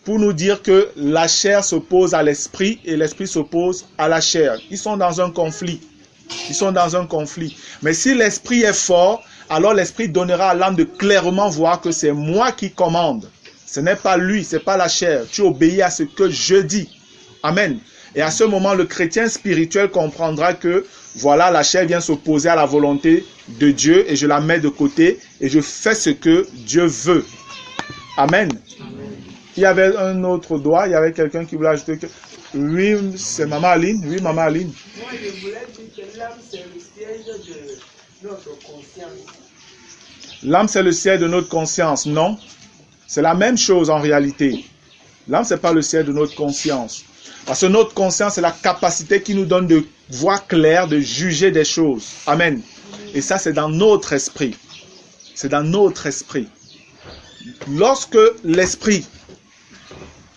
Pour nous dire que la chair s'oppose à l'esprit et l'esprit s'oppose à la chair. Ils sont dans un conflit. Mais si l'esprit est fort, alors l'esprit donnera à l'âme de clairement voir que c'est moi qui commande. Ce n'est pas lui, ce n'est pas la chair. Tu obéis à ce que je dis. Amen. Et à ce moment, le chrétien spirituel comprendra que voilà, la chair vient s'opposer à la volonté de Dieu et je la mets de côté et je fais ce que Dieu veut. Amen. Il y avait un autre doigt, il y avait quelqu'un qui voulait ajouter que... Oui, c'est Maman Aline. Oui, Maman Aline. Moi, je voulais dire que l'âme, c'est le siège de notre conscience. L'âme, c'est le siège de notre conscience. Non, c'est la même chose en réalité. L'âme, ce n'est pas le siège de notre conscience. Parce que notre conscience, c'est la capacité qui nous donne de voir clair, de juger des choses. Amen. Et ça, c'est dans notre esprit. C'est dans notre esprit. Lorsque l'esprit,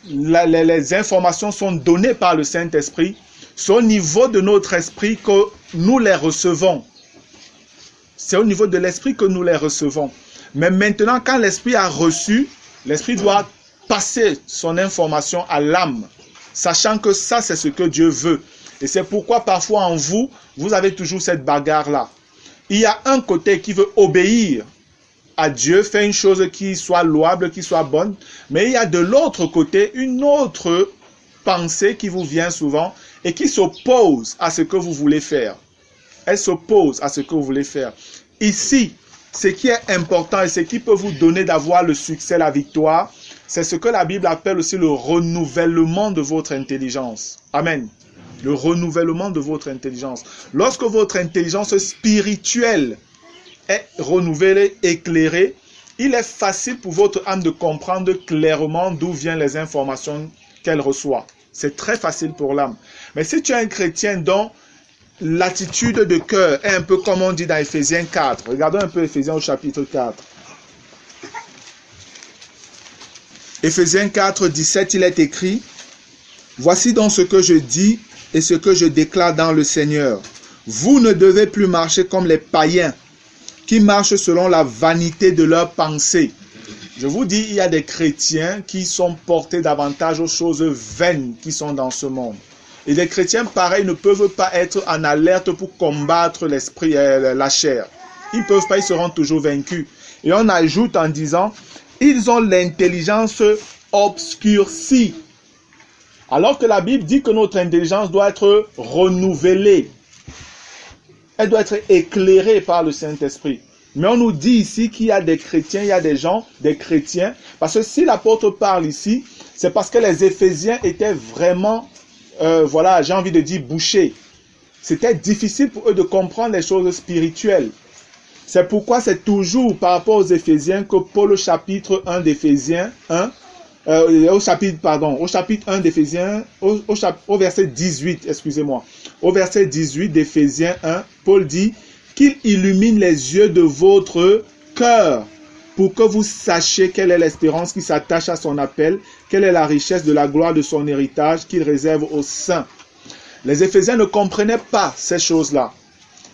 les informations sont données par le Saint-Esprit, C'est au niveau de notre esprit que nous les recevons. C'est au niveau de l'esprit que nous les recevons. Mais maintenant, quand l'esprit a reçu, l'esprit doit passer son information à l'âme, sachant que ça, c'est ce que Dieu veut. Et c'est pourquoi parfois en vous, vous avez toujours cette bagarre-là. Il y a un côté qui veut obéir à Dieu, faire une chose qui soit louable, qui soit bonne, mais il y a de l'autre côté une autre pensée qui vous vient souvent et qui s'oppose à ce que vous voulez faire. Elle s'oppose à ce que vous voulez faire. Ici, ce qui est important et ce qui peut vous donner d'avoir le succès, la victoire, c'est ce que la Bible appelle aussi le renouvellement de votre intelligence. Amen. Le renouvellement de votre intelligence. Lorsque votre intelligence spirituelle est renouvelée, éclairée, il est facile pour votre âme de comprendre clairement d'où viennent les informations qu'elle reçoit. C'est très facile pour l'âme. Mais si tu es un chrétien dont l'attitude de cœur est un peu comme on dit dans Ephésiens 4. Regardons un peu Ephésiens au chapitre 4. Ephésiens 4, 17, il est écrit: « Voici donc ce que je dis et ce que je déclare dans le Seigneur. Vous ne devez plus marcher comme les païens qui marchent selon la vanité de leurs pensées. » Je vous dis, il y a des chrétiens qui sont portés davantage aux choses vaines qui sont dans ce monde. Et des chrétiens pareils ne peuvent pas être en alerte pour combattre l'esprit et la chair. Ils ne peuvent pas, ils seront toujours vaincus. Et on ajoute en disant, ils ont l'intelligence obscurcie. Alors que la Bible dit que notre intelligence doit être renouvelée. Elle doit être éclairée par le Saint-Esprit. Mais on nous dit ici qu'il y a des chrétiens, il y a des gens, des chrétiens. Parce que si l'apôtre parle ici, c'est parce que les Éphésiens étaient vraiment, j'ai envie de dire bouchés. C'était difficile pour eux de comprendre les choses spirituelles. C'est pourquoi c'est toujours par rapport aux Éphésiens que Paul au chapitre 1 d'Éphésiens 1, au chapitre 1 d'Éphésiens, au verset 18, excusez-moi. Au verset 18 d'Éphésiens 1, Paul dit qu'il illumine les yeux de votre cœur pour que vous sachiez quelle est l'espérance qui s'attache à son appel, quelle est la richesse de la gloire de son héritage qu'il réserve aux saints. Les Éphésiens ne comprenaient pas ces choses-là.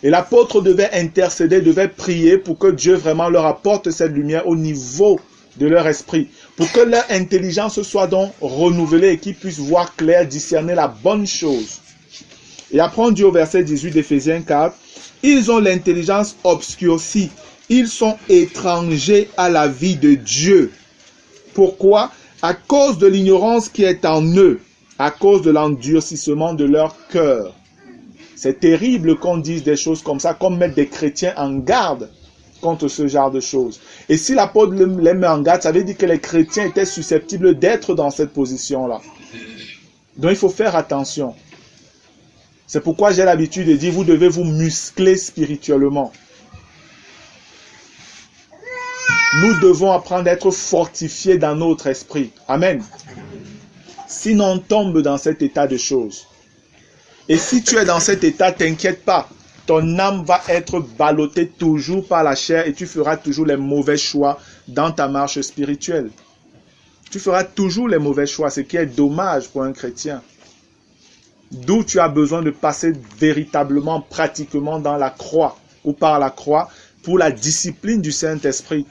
Et l'apôtre devait intercéder, devait prier pour que Dieu vraiment leur apporte cette lumière au niveau de leur esprit, pour que leur intelligence soit donc renouvelée et qu'ils puissent voir clair, discerner la bonne chose. Et après on dit au verset 18 d'Éphésiens 4, ils ont l'intelligence obscurcie, ils sont étrangers à la vie de Dieu. Pourquoi? À cause de l'ignorance qui est en eux, à cause de l'endurcissement de leur cœur. C'est terrible qu'on dise des choses comme ça, comme mettre des chrétiens en garde contre ce genre de choses. Et si l'apôtre les met en garde, ça veut dire que les chrétiens étaient susceptibles d'être dans cette position-là. Donc il faut faire attention. C'est pourquoi j'ai l'habitude de dire, vous devez vous muscler spirituellement. Nous devons apprendre à être fortifiés dans notre esprit. Amen. Sinon on tombe dans cet état de choses. Et si tu es dans cet état, t'inquiète pas. Ton âme va être ballottée toujours par la chair et tu feras toujours les mauvais choix dans ta marche spirituelle. Tu feras toujours les mauvais choix, ce qui est dommage pour un chrétien. D'où tu as besoin de passer véritablement, pratiquement dans la croix ou par la croix pour la discipline du Saint-Esprit,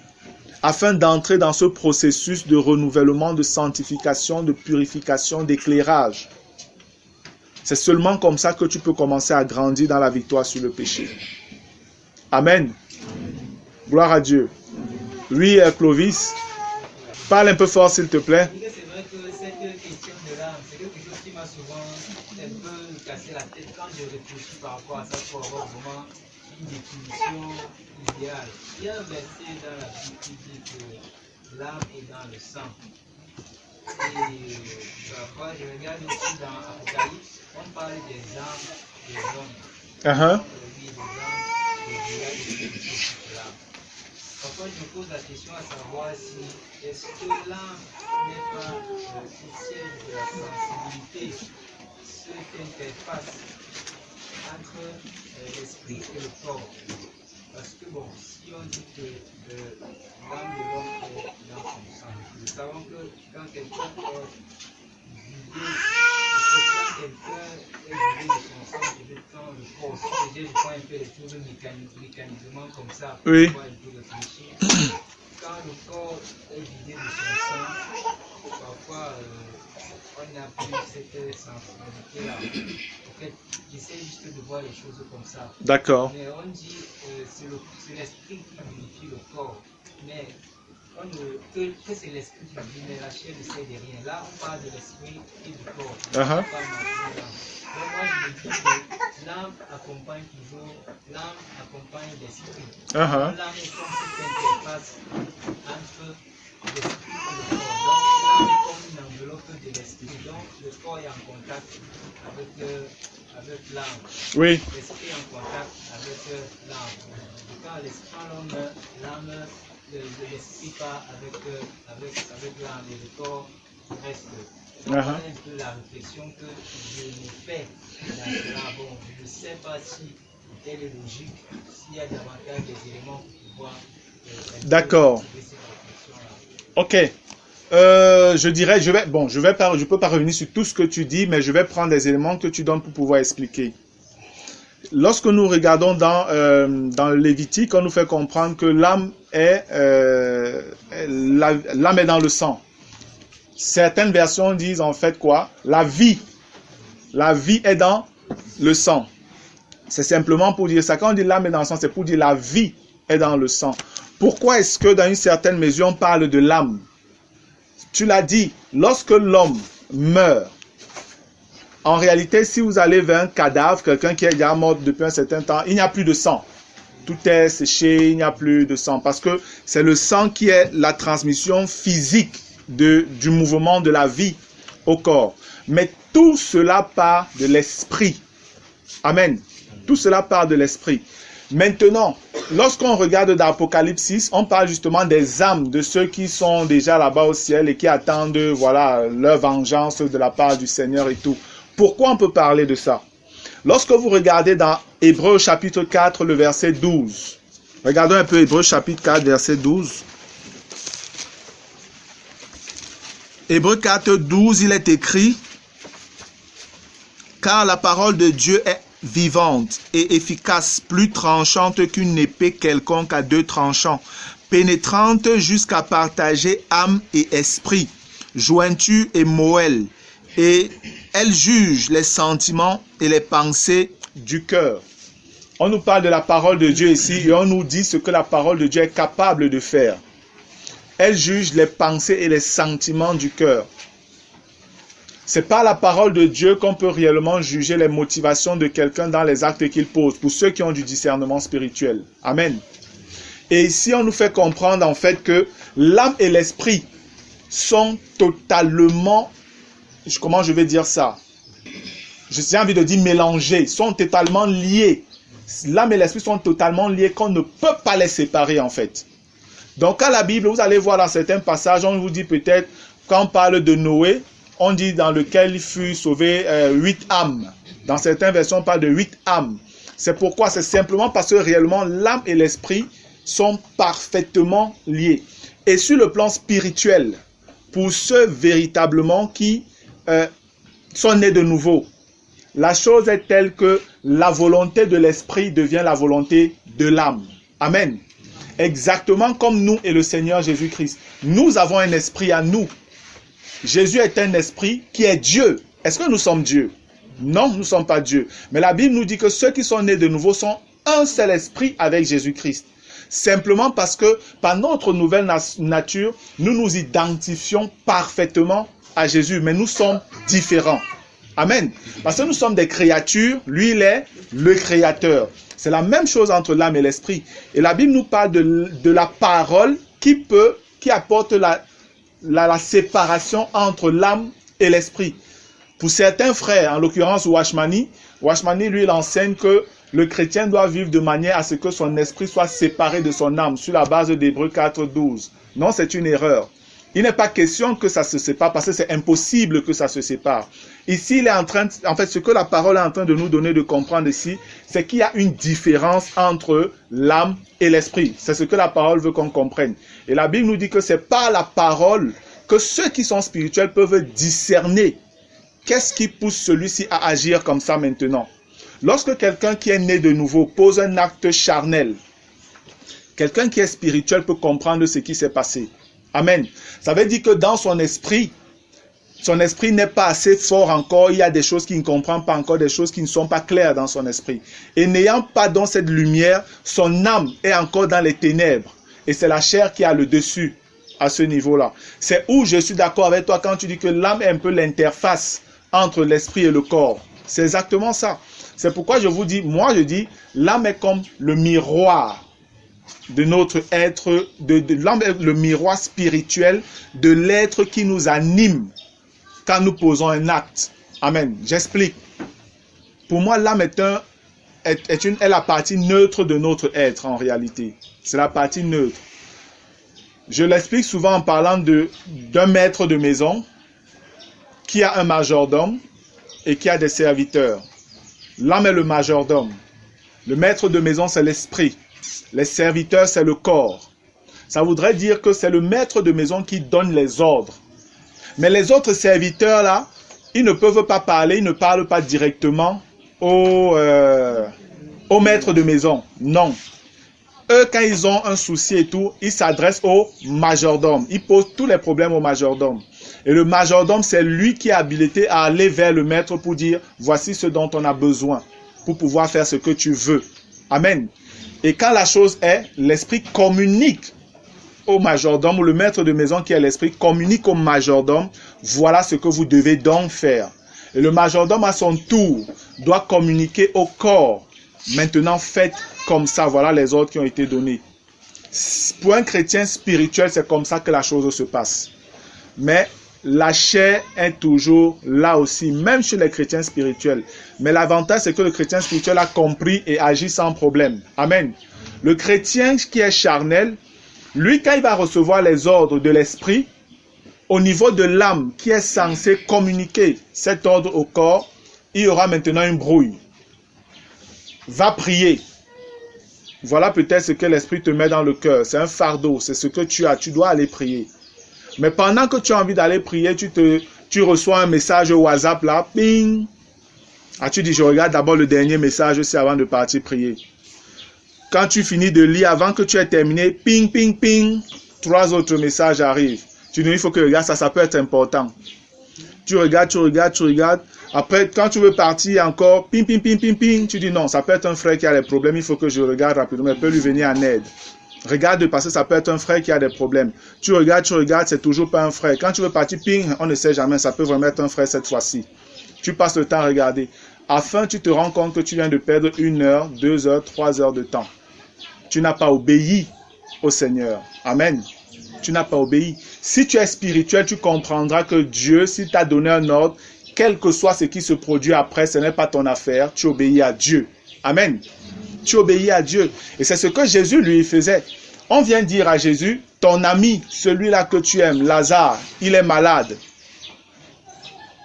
afin d'entrer dans ce processus de renouvellement, de sanctification, de purification, d'éclairage. C'est seulement comme ça que tu peux commencer à grandir dans la victoire sur le péché. Amen. Gloire à Dieu. Oui, Clovis, parle un peu fort s'il te plaît. C'est vrai que cette question de l'âme, c'est quelque chose qui m'a souvent un peu cassé la tête quand je réfléchis par rapport à ça pour avoir vraiment une définition idéale. Il y a un verset dans la Bible qui dit que l'âme est dans le sang. Et parfois, je regarde aussi dans Apocalypse, on parle des âmes des hommes. Des âmes, des l'âme. Parfois, je me pose la question à savoir si est-ce que l'âme n'est pas le siège de la sensibilité, ce qu'interface entre l'esprit et le corps. Parce que bon, si on dit que l'âme de l'homme est dans son sang, nous savons que quand quelqu'un est vidé, quand quelqu'un est vider de son sang, peut-être quand le corps aussi, déjà, je prends un peu les choses mécaniquement comme ça, pour oui. pouvoir un peu réfléchir. Quand le corps est vidé de son sang, parfois on n'a plus cette sensibilité-là. En fait, j'essaie juste de voir les choses comme ça. D'accord. Mais on dit c'est l'esprit qui vivifie le corps. Mais que c'est l'esprit qui vit, mais la chair ne sait de rien. Là, on parle de l'esprit et du corps. Donc moi, je me dis que l'âme accompagne toujours, l'âme accompagne l'esprit. L'âme est comme cette interface entre l'esprit et le corps. Donc l'âme est comme une enveloppe de l'esprit. Donc le corps est en contact avec l'âme. Oui. L'esprit est en contact avec l'âme. Et quand l'homme meurt, l'âme, l'esprit part avec l'âme et le corps reste. Voilà un peu la réflexion que je me fais. Bon, je ne sais pas si elle est logique, s'il y a davantage des éléments pour pouvoir. D'accord. Ok. Je dirais, je peux pas revenir sur tout ce que tu dis, mais je vais prendre les éléments que tu donnes pour pouvoir expliquer. Lorsque nous regardons dans le Lévitique, on nous fait comprendre que l'âme est dans le sang. Certaines versions disent en fait quoi? La vie est dans le sang. C'est simplement pour dire ça. Quand on dit l'âme est dans le sang, c'est pour dire la vie est dans le sang. Pourquoi est-ce que dans une certaine mesure on parle de l'âme? Tu l'as dit, lorsque l'homme meurt, en réalité, si vous allez vers un cadavre, quelqu'un qui est déjà mort depuis un certain temps, il n'y a plus de sang. Tout est séché, il n'y a plus de sang. Parce que c'est le sang qui est la transmission physique du mouvement de la vie au corps. Mais tout cela part de l'esprit. Amen. Tout cela part de l'esprit. Maintenant, lorsqu'on regarde dans Apocalypse 6, on parle justement des âmes de ceux qui sont déjà là-bas au ciel et qui attendent leur vengeance de la part du Seigneur et tout. Pourquoi on peut parler de ça? Lorsque vous regardez dans Hébreux chapitre 4, le verset 12. Regardons un peu Hébreux chapitre 4, verset 12. Hébreux 4, 12, il est écrit: car la parole de Dieu est vivante et efficace, plus tranchante qu'une épée quelconque à deux tranchants, pénétrante jusqu'à partager âme et esprit, jointure et moelle, et elle juge les sentiments et les pensées du cœur. On nous parle de la parole de Dieu ici et on nous dit ce que la parole de Dieu est capable de faire. Elle juge les pensées et les sentiments du cœur. C'est par la parole de Dieu qu'on peut réellement juger les motivations de quelqu'un dans les actes qu'il pose, pour ceux qui ont du discernement spirituel. Amen. Et ici, on nous fait comprendre en fait que l'âme et l'esprit sont totalement, comment je vais dire ça? J'ai envie de dire mélangés, sont totalement liés. L'âme et l'esprit sont totalement liés, qu'on ne peut pas les séparer en fait. Donc à la Bible, vous allez voir dans certains passages, on vous dit peut-être, quand on parle de Noé, on dit dans lequel il fut sauvé 8 âmes. Dans certaines versions, on parle de 8 âmes. C'est pourquoi? C'est simplement parce que réellement, l'âme et l'esprit sont parfaitement liés. Et sur le plan spirituel, pour ceux véritablement qui sont nés de nouveau, la chose est telle que la volonté de l'esprit devient la volonté de l'âme. Amen. Exactement comme nous et le Seigneur Jésus-Christ. Nous avons un esprit à nous. Jésus est un esprit qui est Dieu. Est-ce que nous sommes Dieu? Non, nous ne sommes pas Dieu. Mais la Bible nous dit que ceux qui sont nés de nouveau sont un seul esprit avec Jésus-Christ. Simplement parce que par notre nouvelle nature, nous nous identifions parfaitement à Jésus. Mais nous sommes différents. Amen. Parce que nous sommes des créatures. Lui, il est le créateur. C'est la même chose entre l'âme et l'esprit. Et la Bible nous parle de la parole qui apporte la séparation entre l'âme et l'esprit. Pour certains frères, en l'occurrence Washmani, lui, il enseigne que le chrétien doit vivre de manière à ce que son esprit soit séparé de son âme, sur la base d'Hébreux 4, 12. Non, c'est une erreur. Il n'est pas question que ça se sépare, parce que c'est impossible que ça se sépare. Ici, il est en fait, ce que la parole est en train de nous donner de comprendre ici, c'est qu'il y a une différence entre l'âme et l'esprit. C'est ce que la parole veut qu'on comprenne. Et la Bible nous dit que c'est par la parole que ceux qui sont spirituels peuvent discerner qu'est-ce qui pousse celui-ci à agir comme ça maintenant? Lorsque quelqu'un qui est né de nouveau pose un acte charnel, quelqu'un qui est spirituel peut comprendre ce qui s'est passé. Amen. Ça veut dire que dans son esprit n'est pas assez fort encore. Il y a des choses qu'il ne comprend pas encore, des choses qui ne sont pas claires dans son esprit. Et n'ayant pas dans cette lumière, son âme est encore dans les ténèbres. Et c'est la chair qui a le dessus à ce niveau-là. C'est où je suis d'accord avec toi quand tu dis que l'âme est un peu l'interface entre l'esprit et le corps. C'est exactement ça. C'est pourquoi je vous dis, moi je dis, l'âme est comme le miroir de notre être, l'âme est le miroir spirituel de l'être qui nous anime quand nous posons un acte. Amen. J'explique. Pour moi, l'âme est la partie neutre de notre être en réalité. C'est la partie neutre. Je l'explique souvent en parlant d'un maître de maison qui a un majordome et qui a des serviteurs. L'âme est le majordome. Le maître de maison, c'est l'esprit. Les serviteurs, c'est le corps. Ça voudrait dire que c'est le maître de maison qui donne les ordres. Mais les autres serviteurs, là, ils ne peuvent pas parler, ils ne parlent pas directement au maître de maison. Non. Eux, quand ils ont un souci et tout, ils s'adressent au majordome. Ils posent tous les problèmes au majordome. Et le majordome, c'est lui qui est habilité à aller vers le maître pour dire, voici ce dont on a besoin pour pouvoir faire ce que tu veux. Amen. Et quand la chose est, l'esprit communique au majordome, ou le maître de maison qui est l'esprit communique au majordome, voilà ce que vous devez donc faire. Et le majordome à son tour doit communiquer au corps. Maintenant faites comme ça, voilà les ordres qui ont été donnés. Pour un chrétien spirituel, c'est comme ça que la chose se passe. Mais la chair est toujours là aussi, même chez les chrétiens spirituels. Mais l'avantage, c'est que le chrétien spirituel a compris et agit sans problème. Amen. Le chrétien qui est charnel, lui, quand il va recevoir les ordres de l'esprit, au niveau de l'âme qui est censée communiquer cet ordre au corps, il y aura maintenant une brouille. Va prier. Voilà peut-être ce que l'esprit te met dans le cœur. C'est un fardeau, c'est ce que tu as. Tu dois aller prier. Mais pendant que tu as envie d'aller prier, tu reçois un message au WhatsApp là, ping. Ah, tu dis, je regarde d'abord le dernier message aussi avant de partir prier. Quand tu finis de lire, avant que tu aies terminé, ping, ping, ping, 3 autres messages arrivent. Tu dis, il faut que je regarde, ça peut être important. Tu regardes. Après, quand tu veux partir encore, ping, ping, ping, ping, ping, tu dis non, ça peut être un frère qui a des problèmes, il faut que je regarde rapidement, il peut lui venir en aide. Regarde parce que ça peut être un frère qui a des problèmes. Tu regardes, c'est toujours pas un frère. Quand tu veux partir, ping, on ne sait jamais, ça peut vraiment être un frère cette fois-ci. Tu passes le temps à regarder. Afin, tu te rends compte que tu viens de perdre 1 heure, 2 heures, 3 heures de temps. Tu n'as pas obéi au Seigneur. Amen. Tu n'as pas obéi. Si tu es spirituel, tu comprendras que Dieu, s'il t'a donné un ordre, quel que soit ce qui se produit après, ce n'est pas ton affaire, tu obéis à Dieu. Amen. Tu obéis à Dieu. Et c'est ce que Jésus lui faisait. On vient dire à Jésus, ton ami, celui-là que tu aimes, Lazare, il est malade.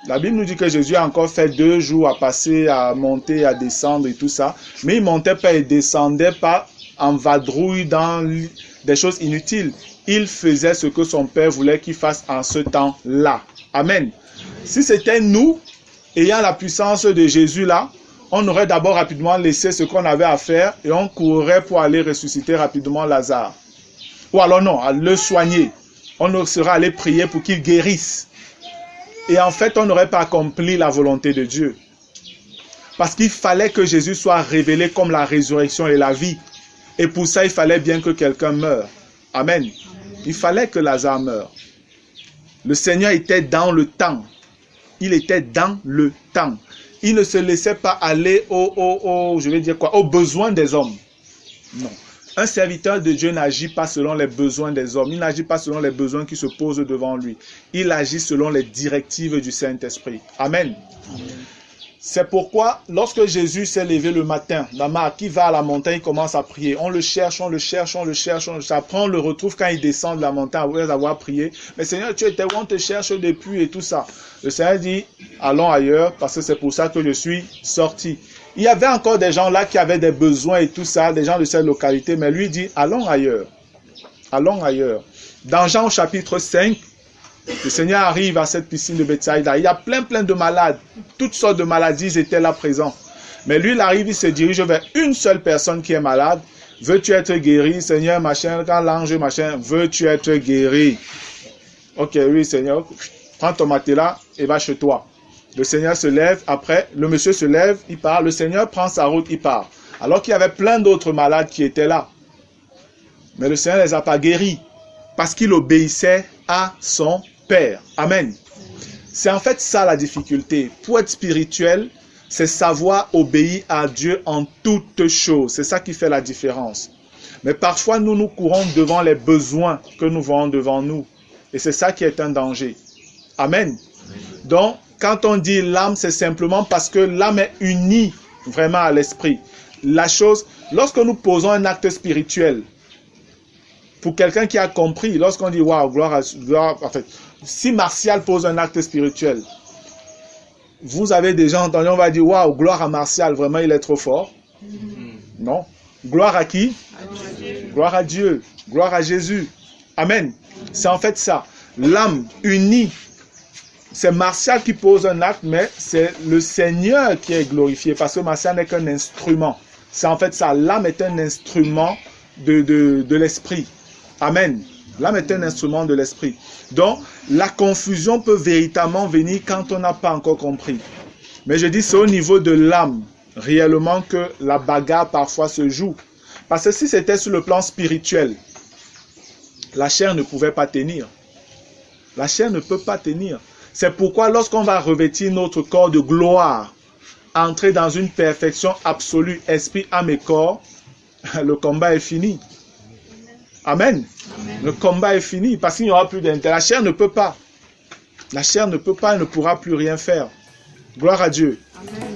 La Bible nous dit que Jésus a encore fait 2 jours à passer, à monter, à descendre et tout ça. Mais il ne montait pas et descendait pas en vadrouille dans des choses inutiles. Il faisait ce que son Père voulait qu'il fasse en ce temps-là. Amen. Si c'était nous, ayant la puissance de Jésus là, on aurait d'abord rapidement laissé ce qu'on avait à faire et on courrait pour aller ressusciter rapidement Lazare. Ou alors non, à le soigner. On serait allé prier pour qu'il guérisse. Et en fait, on n'aurait pas accompli la volonté de Dieu. Parce qu'il fallait que Jésus soit révélé comme la résurrection et la vie. Et pour ça, il fallait bien que quelqu'un meure. Amen. Il fallait que Lazare meure. Le Seigneur était dans le temps. Il était dans le temps. Il ne se laissait pas aller aux besoins des hommes. Non. Un serviteur de Dieu n'agit pas selon les besoins des hommes. Il n'agit pas selon les besoins qui se posent devant lui. Il agit selon les directives du Saint-Esprit. Amen. C'est pourquoi, lorsque Jésus s'est levé le matin, la marque, il va à la montagne, il commence à prier. On le cherche. Après, on le retrouve quand il descend de la montagne après avoir prié. Mais Seigneur, tu étais où? On te cherche depuis et tout ça. Le Seigneur dit, allons ailleurs, parce que c'est pour ça que je suis sorti. Il y avait encore des gens là qui avaient des besoins et tout ça, des gens de cette localité, mais lui dit, allons ailleurs. Allons ailleurs. Dans Jean au chapitre 5, Le Seigneur arrive à cette piscine de Bethsaïda. Il y a plein de malades. Toutes sortes de maladies étaient là présents. Mais lui, il arrive, il se dirige vers une seule personne qui est malade. Veux-tu être guéri, Seigneur, machin, quand l'ange, machin, veux-tu être guéri? Ok, oui, Seigneur, prends ton matelas et va chez toi. Le Seigneur se lève, après, le monsieur se lève, il part, le Seigneur prend sa route, il part. Alors qu'il y avait plein d'autres malades qui étaient là. Mais le Seigneur ne les a pas guéris, parce qu'il obéissait à son Père. Amen. C'est en fait ça la difficulté. Pour être spirituel, c'est savoir obéir à Dieu en toutes choses. C'est ça qui fait la différence. Mais parfois, nous courons devant les besoins que nous voyons devant nous. Et c'est ça qui est un danger. Amen. Donc, quand on dit l'âme, c'est simplement parce que l'âme est unie vraiment à l'esprit. La chose, lorsque nous posons un acte spirituel, pour quelqu'un qui a compris, lorsqu'on dit waouh, gloire, en fait, si Martial pose un acte spirituel, vous avez déjà entendu, on va dire waouh, gloire à Martial, vraiment il est trop fort. Non. Gloire à qui? Gloire à Dieu, gloire à Jésus. Amen. C'est en fait ça. L'âme unie, c'est Martial qui pose un acte, mais c'est le Seigneur qui est glorifié, parce que Martial n'est qu'un instrument. C'est en fait ça. L'âme est un instrument de l'esprit. Amen. L'âme est un instrument de l'esprit. Donc, la confusion peut véritablement venir quand on n'a pas encore compris. Mais je dis, c'est au niveau de l'âme, réellement, que la bagarre parfois se joue. Parce que si c'était sur le plan spirituel, la chair ne pouvait pas tenir. La chair ne peut pas tenir. C'est pourquoi lorsqu'on va revêtir notre corps de gloire, entrer dans une perfection absolue, esprit, âme et corps, le combat est fini. Amen. Amen. Le combat est fini parce qu'il n'y aura plus d'intérêt. La chair ne peut pas. La chair ne peut pas, elle ne pourra plus rien faire. Gloire à Dieu. Amen.